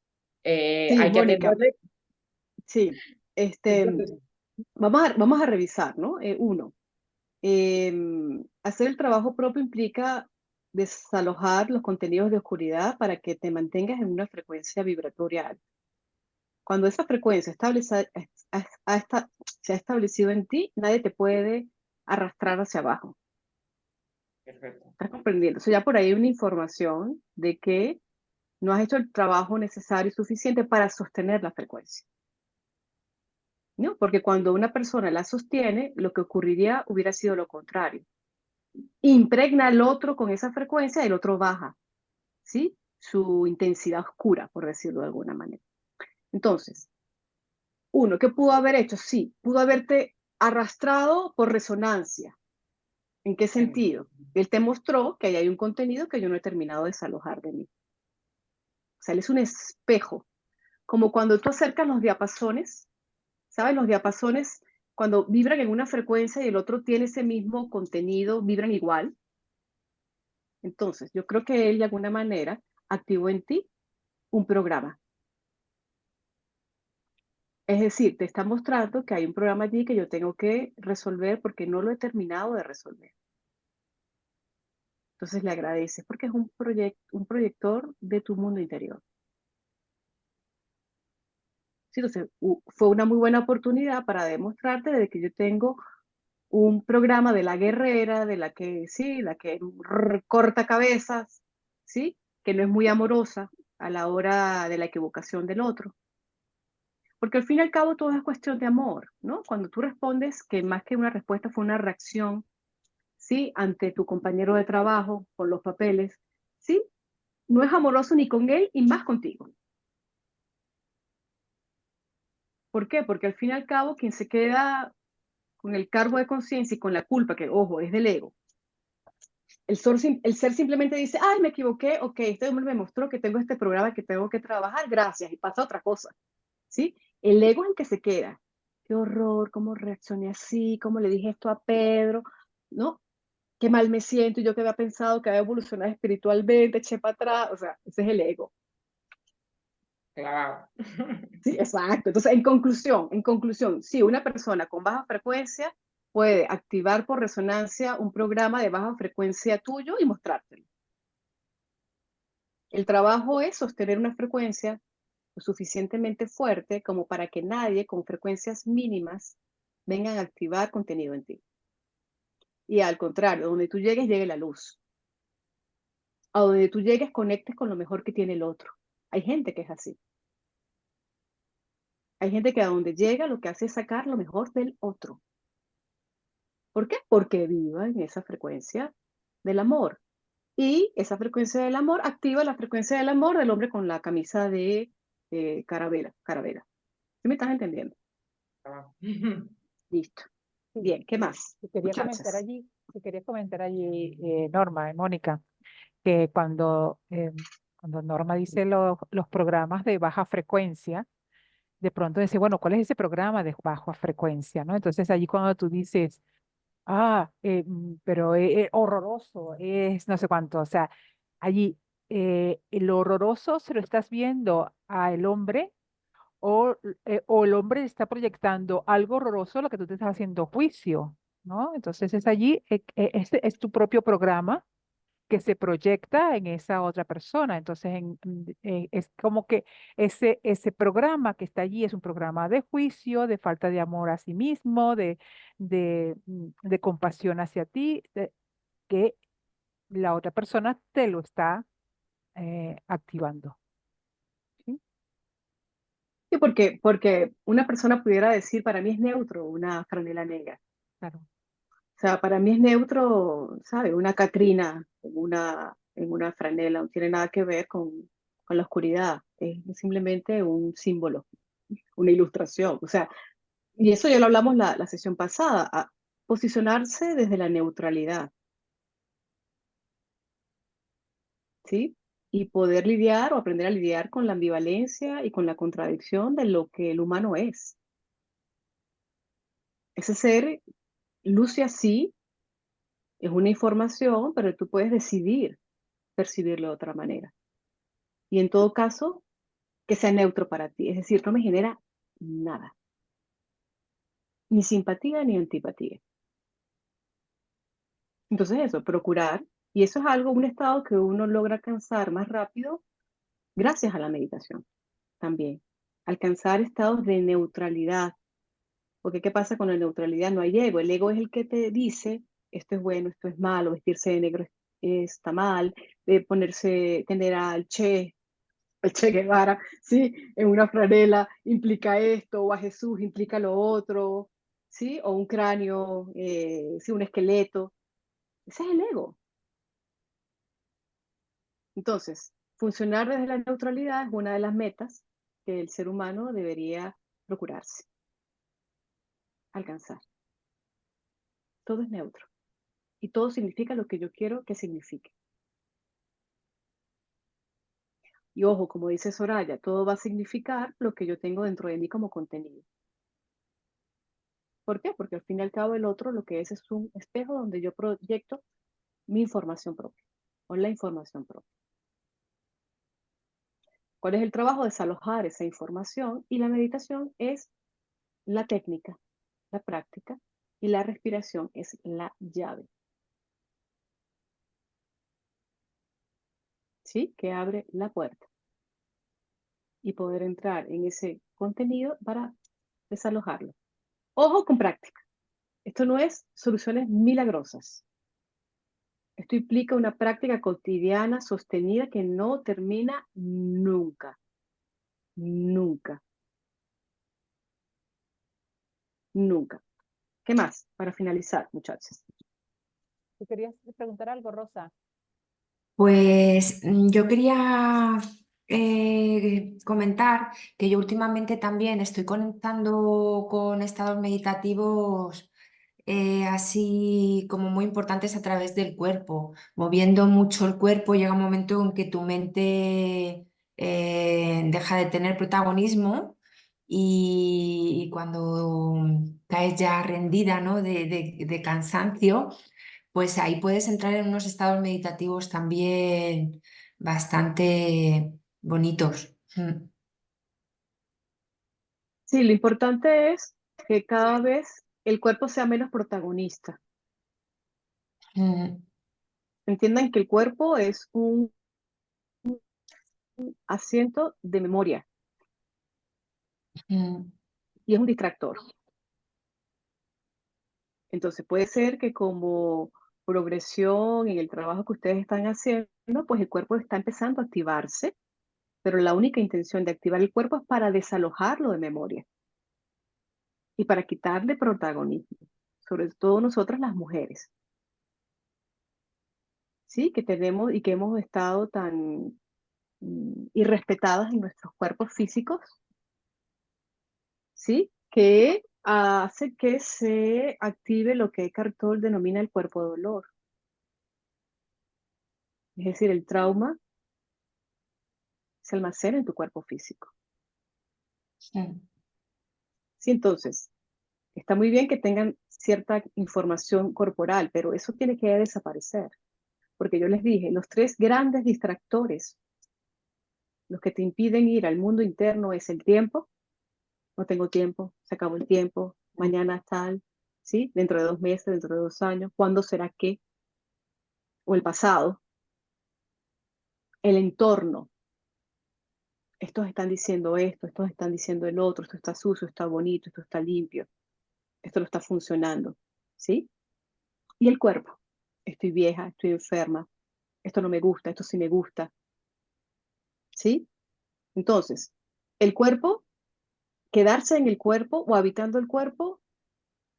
Sí, Hay que Mónica, atenderle. sí. Entonces, Vamos a revisar, ¿no? Uno, hacer el trabajo propio implica desalojar los contenidos de oscuridad para que te mantengas en una frecuencia vibratoria alta. Cuando esa frecuencia se ha establecido en ti, nadie te puede arrastrar hacia abajo. perfecto. ¿Estás comprendiendo? Eso ya por ahí hay una información de que no has hecho el trabajo necesario y suficiente para sostener la frecuencia, ¿no? Porque cuando una persona la sostiene, lo que ocurriría hubiera sido lo contrario. Impregna al otro con esa frecuencia, el otro baja, ¿sí? Su intensidad oscura, por decirlo de alguna manera. Entonces, uno, ¿qué pudo haber hecho? Sí, pudo haberte arrastrado por resonancia. ¿En qué sentido? Él te mostró que ahí hay un contenido que yo no he terminado de desalojar de mí. O sea, él es un espejo. Como cuando tú acercas los diapasones, ¿sabes? Los diapasones, cuando vibran en una frecuencia y el otro tiene ese mismo contenido, vibran igual. Entonces, yo creo que él de alguna manera activó en ti un programa. Es decir, te está mostrando que hay un programa allí que yo tengo que resolver porque no lo he terminado de resolver. Entonces le agradeces porque es un proyector de tu mundo interior. Sí, entonces fue una muy buena oportunidad para demostrarte de que yo tengo un programa de la guerrera, de la que, sí, la que corta cabezas, ¿sí? Que no es muy amorosa a la hora de la equivocación del otro. Porque al fin y al cabo todo es cuestión de amor, ¿no? Cuando tú respondes, que más que una respuesta fue una reacción, ¿sí? Ante tu compañero de trabajo, con los papeles, ¿sí? No es amoroso ni con él y más contigo. ¿Por qué? Porque al fin y al cabo quien se queda con el cargo de conciencia y con la culpa, que ojo, es del ego, el ser simplemente dice, ay, me equivoqué, ok, este hombre me mostró que tengo este programa que tengo que trabajar, gracias, y pasa otra cosa, ¿sí? El ego es el que se queda. Qué horror, cómo reaccioné así, cómo le dije esto a Pedro, ¿no? Qué mal me siento, y yo que había pensado que había evolucionado espiritualmente, eché para atrás, o sea, ese es el ego. Clavado. Sí, exacto. Entonces, en conclusión, sí, una persona con baja frecuencia puede activar por resonancia un programa de baja frecuencia tuyo y mostrártelo. El trabajo es sostener una frecuencia lo suficientemente fuerte como para que nadie con frecuencias mínimas vengan a activar contenido en ti. Y al contrario, donde tú llegues, llegue la luz. A donde tú llegues, conectes con lo mejor que tiene el otro. Hay gente que es así. Hay gente que a donde llega lo que hace es sacar lo mejor del otro. ¿Por qué? Porque viva en esa frecuencia del amor. Y esa frecuencia del amor activa la frecuencia del amor del hombre con la camisa de carabela. ¿Sí me estás entendiendo? Clavado. Listo. Sí, Bien, ¿qué más, y quería comentar muchachas? allí, Norma, Mónica, que cuando Norma dice los programas de baja frecuencia, de pronto dice, bueno, ¿cuál es ese programa de baja frecuencia? ¿No? Entonces allí cuando tú dices, pero es horroroso, es no sé cuánto, o sea, allí lo horroroso se lo estás viendo al hombre o el hombre está proyectando algo horroroso a lo que tú te estás haciendo juicio, ¿no? Entonces es allí, este es tu propio programa que se proyecta en esa otra persona. Entonces es como que ese programa que está allí es un programa de juicio, de falta de amor a sí mismo, de compasión hacia ti, que la otra persona te lo está activando. ¿Sí? Sí, porque una persona pudiera decir, para mí es neutro una franela negra. Claro. O sea, para mí es neutro, ¿sabes? Una Catrina en una franela, no tiene nada que ver con la oscuridad. Es simplemente un símbolo, una ilustración. O sea, y eso ya lo hablamos la sesión pasada, a posicionarse desde la neutralidad, ¿sí? Y poder lidiar o aprender a lidiar con la ambivalencia y con la contradicción de lo que el humano es. Ese ser luce así, es una información, pero tú puedes decidir percibirlo de otra manera. Y en todo caso, que sea neutro para ti. Es decir, no me genera nada, ni simpatía ni antipatía. Entonces eso, procurar, y eso es algo, un estado que uno logra alcanzar más rápido gracias a la meditación también. Alcanzar estados de neutralidad. Porque ¿qué pasa con la neutralidad? No hay ego. El ego es el que te dice, esto es bueno, esto es malo, vestirse de negro está mal, tener el Che Guevara, ¿sí? En una franela implica esto, o a Jesús implica lo otro, ¿sí? O un cráneo, sí, un esqueleto. Ese es el ego. Entonces, funcionar desde la neutralidad es una de las metas que el ser humano debería procurarse, alcanzar. Todo es neutro y todo significa lo que yo quiero que signifique. Y ojo, como dice Soraya, todo va a significar lo que yo tengo dentro de mí como contenido. ¿Por qué? Porque al fin y al cabo el otro lo que es un espejo donde yo proyecto mi información propia o la información propia. ¿Cuál es el trabajo? Desalojar esa información, y la meditación es la técnica, la práctica, y la respiración es la llave. ¿Sí? Que abre la puerta y poder entrar en ese contenido para desalojarlo. Ojo con práctica. Esto no es soluciones milagrosas. Esto implica una práctica cotidiana sostenida que no termina nunca. Nunca. Nunca. ¿Qué más? Para finalizar, muchachos. ¿Tú querías preguntar algo, Rosa? Pues yo quería comentar que yo últimamente también estoy conectando con estados meditativos así como muy importantes a través del cuerpo. Moviendo mucho el cuerpo llega un momento en que tu mente deja de tener protagonismo y cuando caes ya rendida, ¿no? de cansancio, pues ahí puedes entrar en unos estados meditativos también bastante bonitos. Sí, lo importante es que cada vez el cuerpo sea menos protagonista. Mm, Entiendan que el cuerpo es un asiento de memoria mm, y es un distractor. Entonces puede ser que como progresión en el trabajo que ustedes están haciendo, pues el cuerpo está empezando a activarse, pero la única intención de activar el cuerpo es para desalojarlo de memoria y para quitarle protagonismo, sobre todo nosotras las mujeres, ¿sí? Que tenemos y que hemos estado tan irrespetadas en nuestros cuerpos físicos, ¿sí? Que hace que se active lo que Eckhart Tolle denomina el cuerpo dolor. Es decir, el trauma se almacena en tu cuerpo físico. mm. Sí, entonces, está muy bien que tengan cierta información corporal, pero eso tiene que desaparecer. Porque yo les dije, los tres grandes distractores, los que te impiden ir al mundo interno, es el tiempo. No tengo tiempo, se acabó el tiempo, mañana tal, ¿sí? Dentro de 2 meses, dentro de 2 años, ¿cuándo será qué? O el pasado, el entorno. Estos están diciendo esto, estos están diciendo el otro, esto está sucio, está bonito, esto está limpio, esto no está funcionando, ¿sí? Y el cuerpo. Estoy vieja, estoy enferma, esto no me gusta, esto sí me gusta, ¿sí? Entonces, el cuerpo, quedarse en el cuerpo o habitando el cuerpo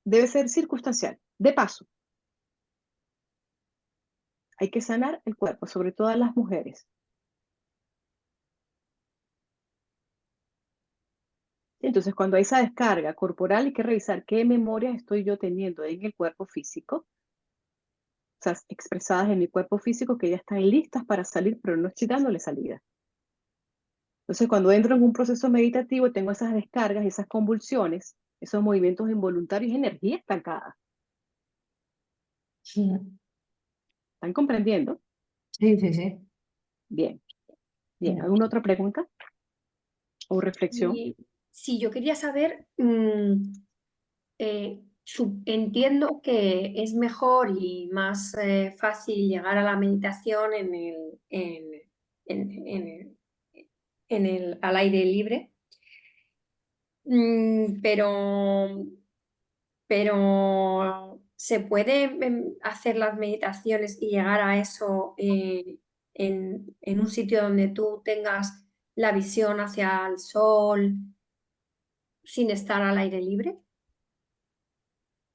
debe ser circunstancial, de paso. Hay que sanar el cuerpo, sobre todo a las mujeres. Entonces, cuando hay esa descarga corporal, hay que revisar qué memorias estoy yo teniendo en el cuerpo físico, o sea, expresadas en mi cuerpo físico, que ya están listas para salir, pero no estoy dándole salida. Entonces, cuando entro en un proceso meditativo, tengo esas descargas, esas convulsiones, esos movimientos involuntarios, energía estancada. Mm. ¿Están comprendiendo? Sí, sí, sí. Bien, bien. Mm. ¿Alguna otra pregunta o reflexión? Y sí, yo quería saber, entiendo que es mejor y más fácil llegar a la meditación en al aire libre. Pero ¿se puede hacer las meditaciones y llegar a eso en un sitio donde tú tengas la visión hacia el sol sin estar al aire libre?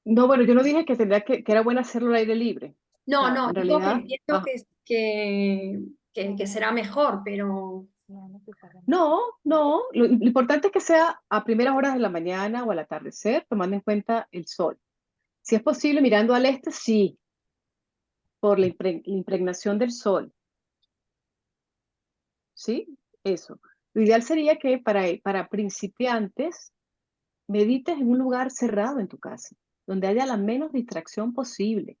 No, bueno, yo no dije que tendría que era bueno hacerlo al aire libre. O No, sea, no, en digo que realidad, entiendo que será mejor, pero no, no. Lo importante es que sea a primeras horas de la mañana o al atardecer, tomando en cuenta el sol. Si es posible, mirando al este, sí, por la impregnación del sol, ¿sí? Eso. Lo ideal sería que para principiantes medites en un lugar cerrado en tu casa, donde haya la menos distracción posible.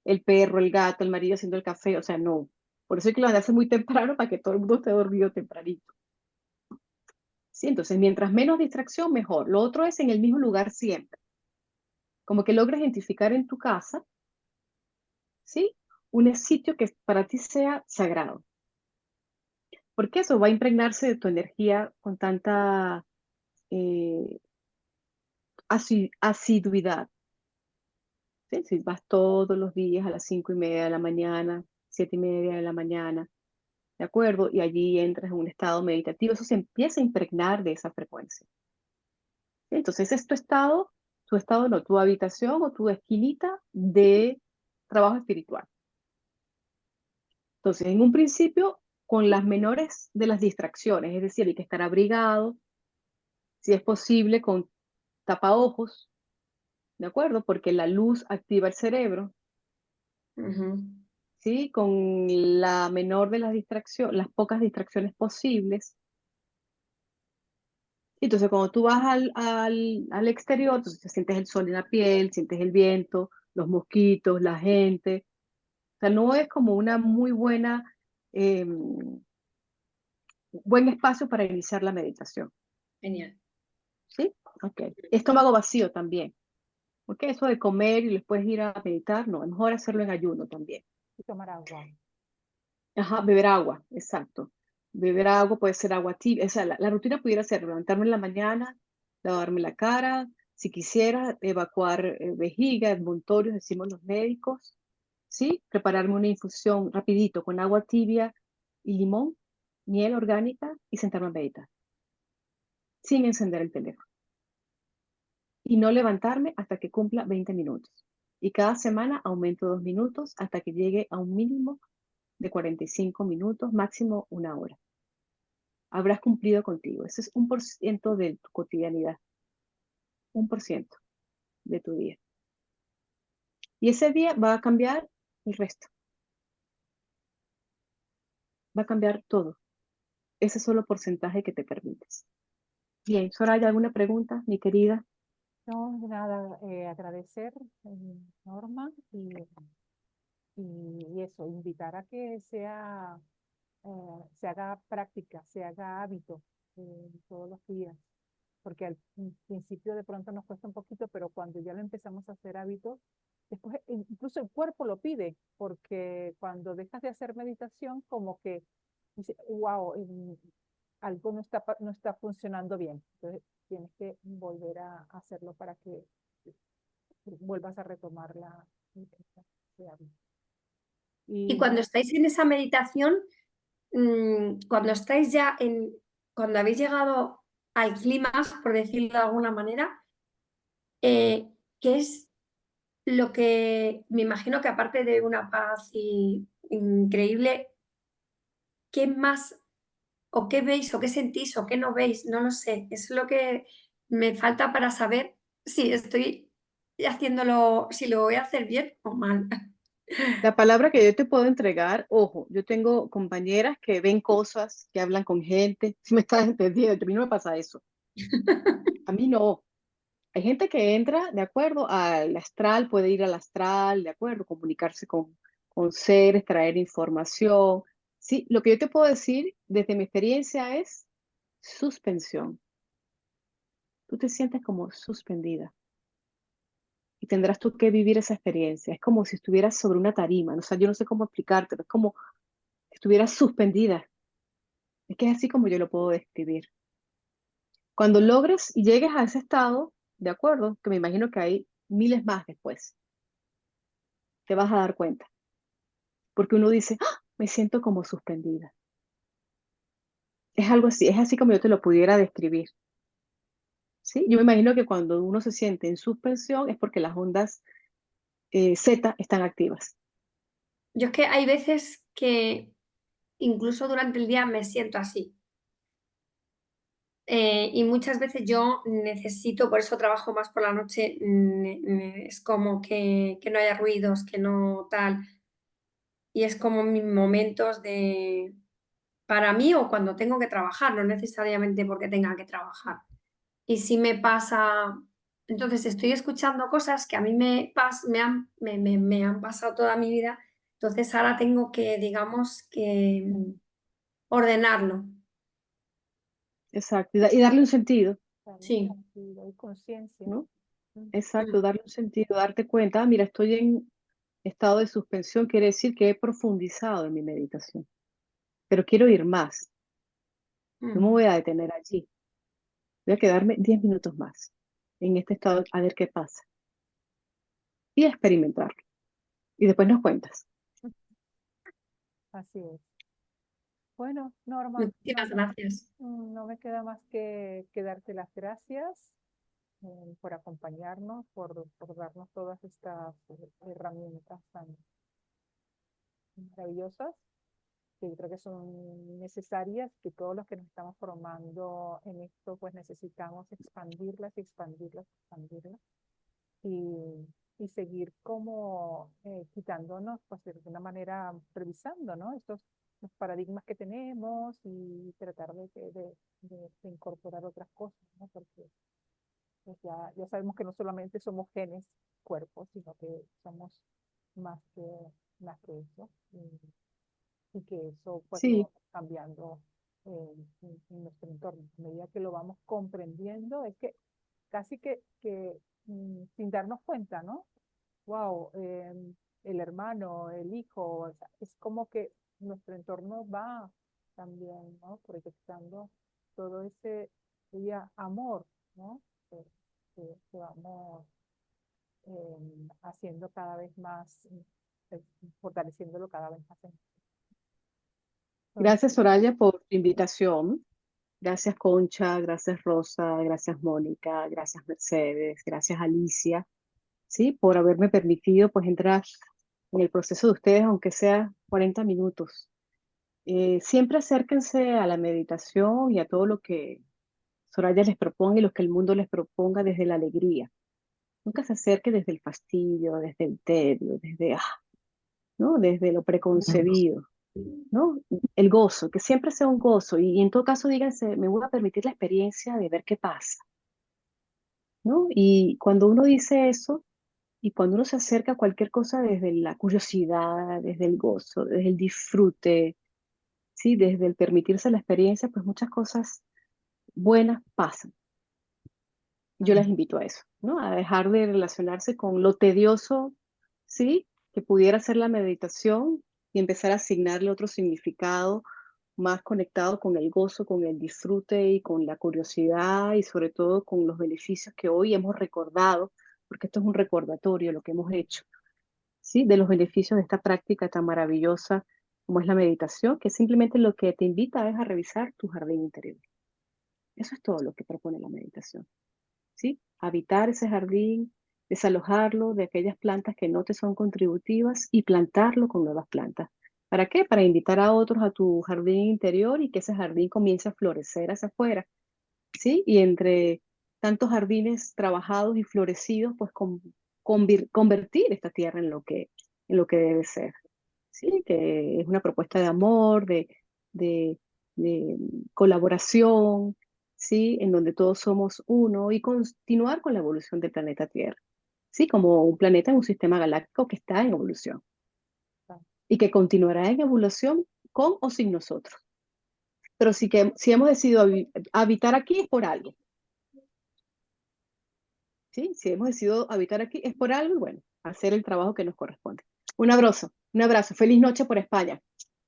El perro, el gato, el marido haciendo el café, o sea, no. Por eso hay que levantarse muy temprano para que todo el mundo esté dormido tempranito. Sí, entonces, mientras menos distracción, mejor. Lo otro es en el mismo lugar siempre. Como que logres identificar en tu casa, ¿sí? Un sitio que para ti sea sagrado. Porque eso va a impregnarse de tu energía con tanta eh, asiduidad. ¿Sí? Si vas todos los días a las 5:30 de la mañana, 7:30 de la mañana, ¿de acuerdo? Y allí entras en un estado meditativo, eso se empieza a impregnar de esa frecuencia. ¿Sí? Entonces es tu estado no, tu habitación o tu esquinita de trabajo espiritual. Entonces, en un principio, con las menores de las distracciones, es decir, hay que estar abrigado, si es posible, con tapaojos, ¿de acuerdo? Porque la luz activa el cerebro, Ujú. ¿sí? Con la menor de las distracciones, las pocas distracciones posibles. Entonces, cuando tú vas al exterior, entonces sientes el sol en la piel, sientes el viento, los mosquitos, la gente. O sea, no es como una muy buen espacio para iniciar la meditación. Genial. ¿Sí? Ok. Estómago vacío también. ¿Ok? Eso de comer y después ir a meditar, no, es mejor hacerlo en ayuno también. Y tomar agua. Ajá, beber agua, exacto. Beber agua puede ser agua tibia. O sea, la rutina pudiera ser levantarme en la mañana, lavarme la cara, si quisiera, evacuar vejiga, envoltorios, decimos los médicos, ¿sí? Prepararme una infusión rapidito con agua tibia y limón, miel orgánica y sentarme a meditar, sin encender el teléfono. Y no levantarme hasta que cumpla 20 minutos. Y cada semana aumento 2 minutos hasta que llegue a un mínimo de 45 minutos, máximo 1 hora. Habrás cumplido contigo. Ese es 1% de tu cotidianidad. 1% de tu día. Y ese día va a cambiar el resto. Va a cambiar todo. Ese solo porcentaje que te permites. Bien, Soraya, ¿alguna pregunta, mi querida? No, nada, agradecer, Norma, y eso, invitar a que se haga práctica, se haga hábito todos los días, porque al principio de pronto nos cuesta un poquito, pero cuando ya lo empezamos a hacer hábito, después incluso el cuerpo lo pide, porque cuando dejas de hacer meditación, como que dice, wow, algo no está funcionando bien. Entonces tienes que volver a hacerlo para que vuelvas a retomar ese hábito. Y Y cuando estáis en esa meditación, cuando estáis ya cuando habéis llegado al clímax, por decirlo de alguna manera, ¿qué es lo que me imagino que aparte de una paz increíble, qué más o qué veis o qué sentís o qué no veis? No lo sé. Es lo que me falta para saber si estoy haciéndolo, si lo voy a hacer bien o mal. La palabra que yo te puedo entregar, ojo, yo tengo compañeras que ven cosas, que hablan con gente, si me estás entendiendo, a mí no me pasa eso. A mí no. Hay gente que entra, de acuerdo, al astral, puede ir al astral, de acuerdo, comunicarse con seres, traer información. Sí, lo que yo te puedo decir desde mi experiencia es suspensión. Tú te sientes como suspendida y tendrás tú que vivir esa experiencia. Es como si estuvieras sobre una tarima, o sea, yo no sé cómo explicártelo, es como si estuvieras suspendida. Es que es así como yo lo puedo describir. Cuando logres y llegues a ese estado, de acuerdo, que me imagino que hay miles más después, te vas a dar cuenta. Porque uno dice, "Ah, me siento como suspendida". Es algo así, es así como yo te lo pudiera describir. ¿Sí? Yo me imagino que cuando uno se siente en suspensión es porque las ondas Z están activas. Yo es que hay veces que incluso durante el día me siento así. Y muchas veces yo necesito, por eso trabajo más por la noche, es como que no haya ruidos, que no tal. Y es como mis momentos para mí o cuando tengo que trabajar, no necesariamente porque tenga que trabajar. Y si me pasa, entonces estoy escuchando cosas que a mí me han pasado toda mi vida, entonces ahora tengo que, digamos, que ordenarlo. Exacto. Y darle un sentido, Darle Sí. sentido y conciencia. ¿no? Mm. Exacto, darle un sentido, darte cuenta, mira, estoy en estado de suspensión, quiere decir que he profundizado en mi meditación, pero quiero ir más. No me voy a detener allí. Voy a quedarme 10 minutos más en este estado a ver qué pasa y experimentarlo. Y después nos cuentas. Así es. Bueno, Norma, Muchísimas gracias. no me queda más que darte las gracias por acompañarnos, por darnos todas estas herramientas tan maravillosas, que yo creo que son necesarias, que todos los que nos estamos formando en esto, pues necesitamos expandirlas y expandirlas, expandirlas, y seguir como quitándonos, pues de alguna manera revisando, ¿no? Estos los paradigmas que tenemos y tratar de incorporar otras cosas, ¿no? Porque pues ya sabemos que no solamente somos genes, cuerpos, sino que somos más que, más que eso. Y que eso pues lo Sí, vamos cambiando en nuestro entorno. A medida que lo vamos comprendiendo, es que casi que sin darnos cuenta, ¿no? Wow, el hermano, el hijo, o sea, es como que nuestro entorno va también, ¿no? Proyectando todo ese amor, ¿no? Que vamos haciendo cada vez más, fortaleciéndolo cada vez más. Entonces, gracias Soraya por tu invitación. Gracias Concha, gracias Rosa, gracias Mónica, gracias Mercedes, gracias Alicia, ¿sí? Por haberme permitido pues entrar en el proceso de ustedes, aunque sea 40 minutos. Siempre acérquense a la meditación y a todo lo que Soraya les proponga y lo que el mundo les proponga desde la alegría. Nunca se acerque desde el fastidio, desde el tedio, ¿no? Desde lo preconcebido, ¿no? El gozo, que siempre sea un gozo y en todo caso díganse, me voy a permitir la experiencia de ver qué pasa, ¿no? Y cuando uno dice eso y cuando uno se acerca a cualquier cosa desde la curiosidad, desde el gozo, desde el disfrute, ¿sí? Desde el permitirse la experiencia, pues muchas cosas buenas pasan. Yo les invito a eso, ¿no? A dejar de relacionarse con lo tedioso, ¿sí? Que pudiera ser la meditación y empezar a asignarle otro significado más conectado con el gozo, con el disfrute y con la curiosidad y sobre todo con los beneficios que hoy hemos recordado, porque esto es un recordatorio, lo que hemos hecho, ¿sí? De los beneficios de esta práctica tan maravillosa como es la meditación, que simplemente lo que te invita es a revisar tu jardín interior. Eso es todo lo que propone la meditación. ¿Sí? Habitar ese jardín, desalojarlo de aquellas plantas que no te son contributivas y plantarlo con nuevas plantas. ¿Para qué? Para invitar a otros a tu jardín interior y que ese jardín comience a florecer hacia afuera, ¿sí? Y entre tantos jardines trabajados y florecidos, pues convertir esta tierra en lo que debe ser, ¿sí? Que es una propuesta de amor, de, de colaboración, ¿sí? En donde todos somos uno y continuar con la evolución del planeta Tierra, ¿sí? Como un planeta en un sistema galáctico que está en evolución y que continuará en evolución con o sin nosotros. Pero sí que si hemos decidido habitar aquí es por algo, ¿sí? Si hemos decidido habitar aquí es por algo y bueno, hacer el trabajo que nos corresponde. Un abrazo. Feliz noche por España.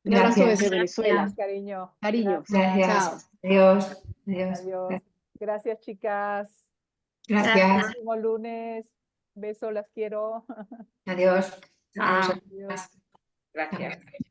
Un abrazo Gracias. desde Venezuela. gracias, cariño. Cariños. Chao. Gracias. Adiós. Adiós. Adiós. Gracias, chicas. Gracias. Próximo lunes. Beso, las quiero. Adiós. Chao. Adiós. Gracias.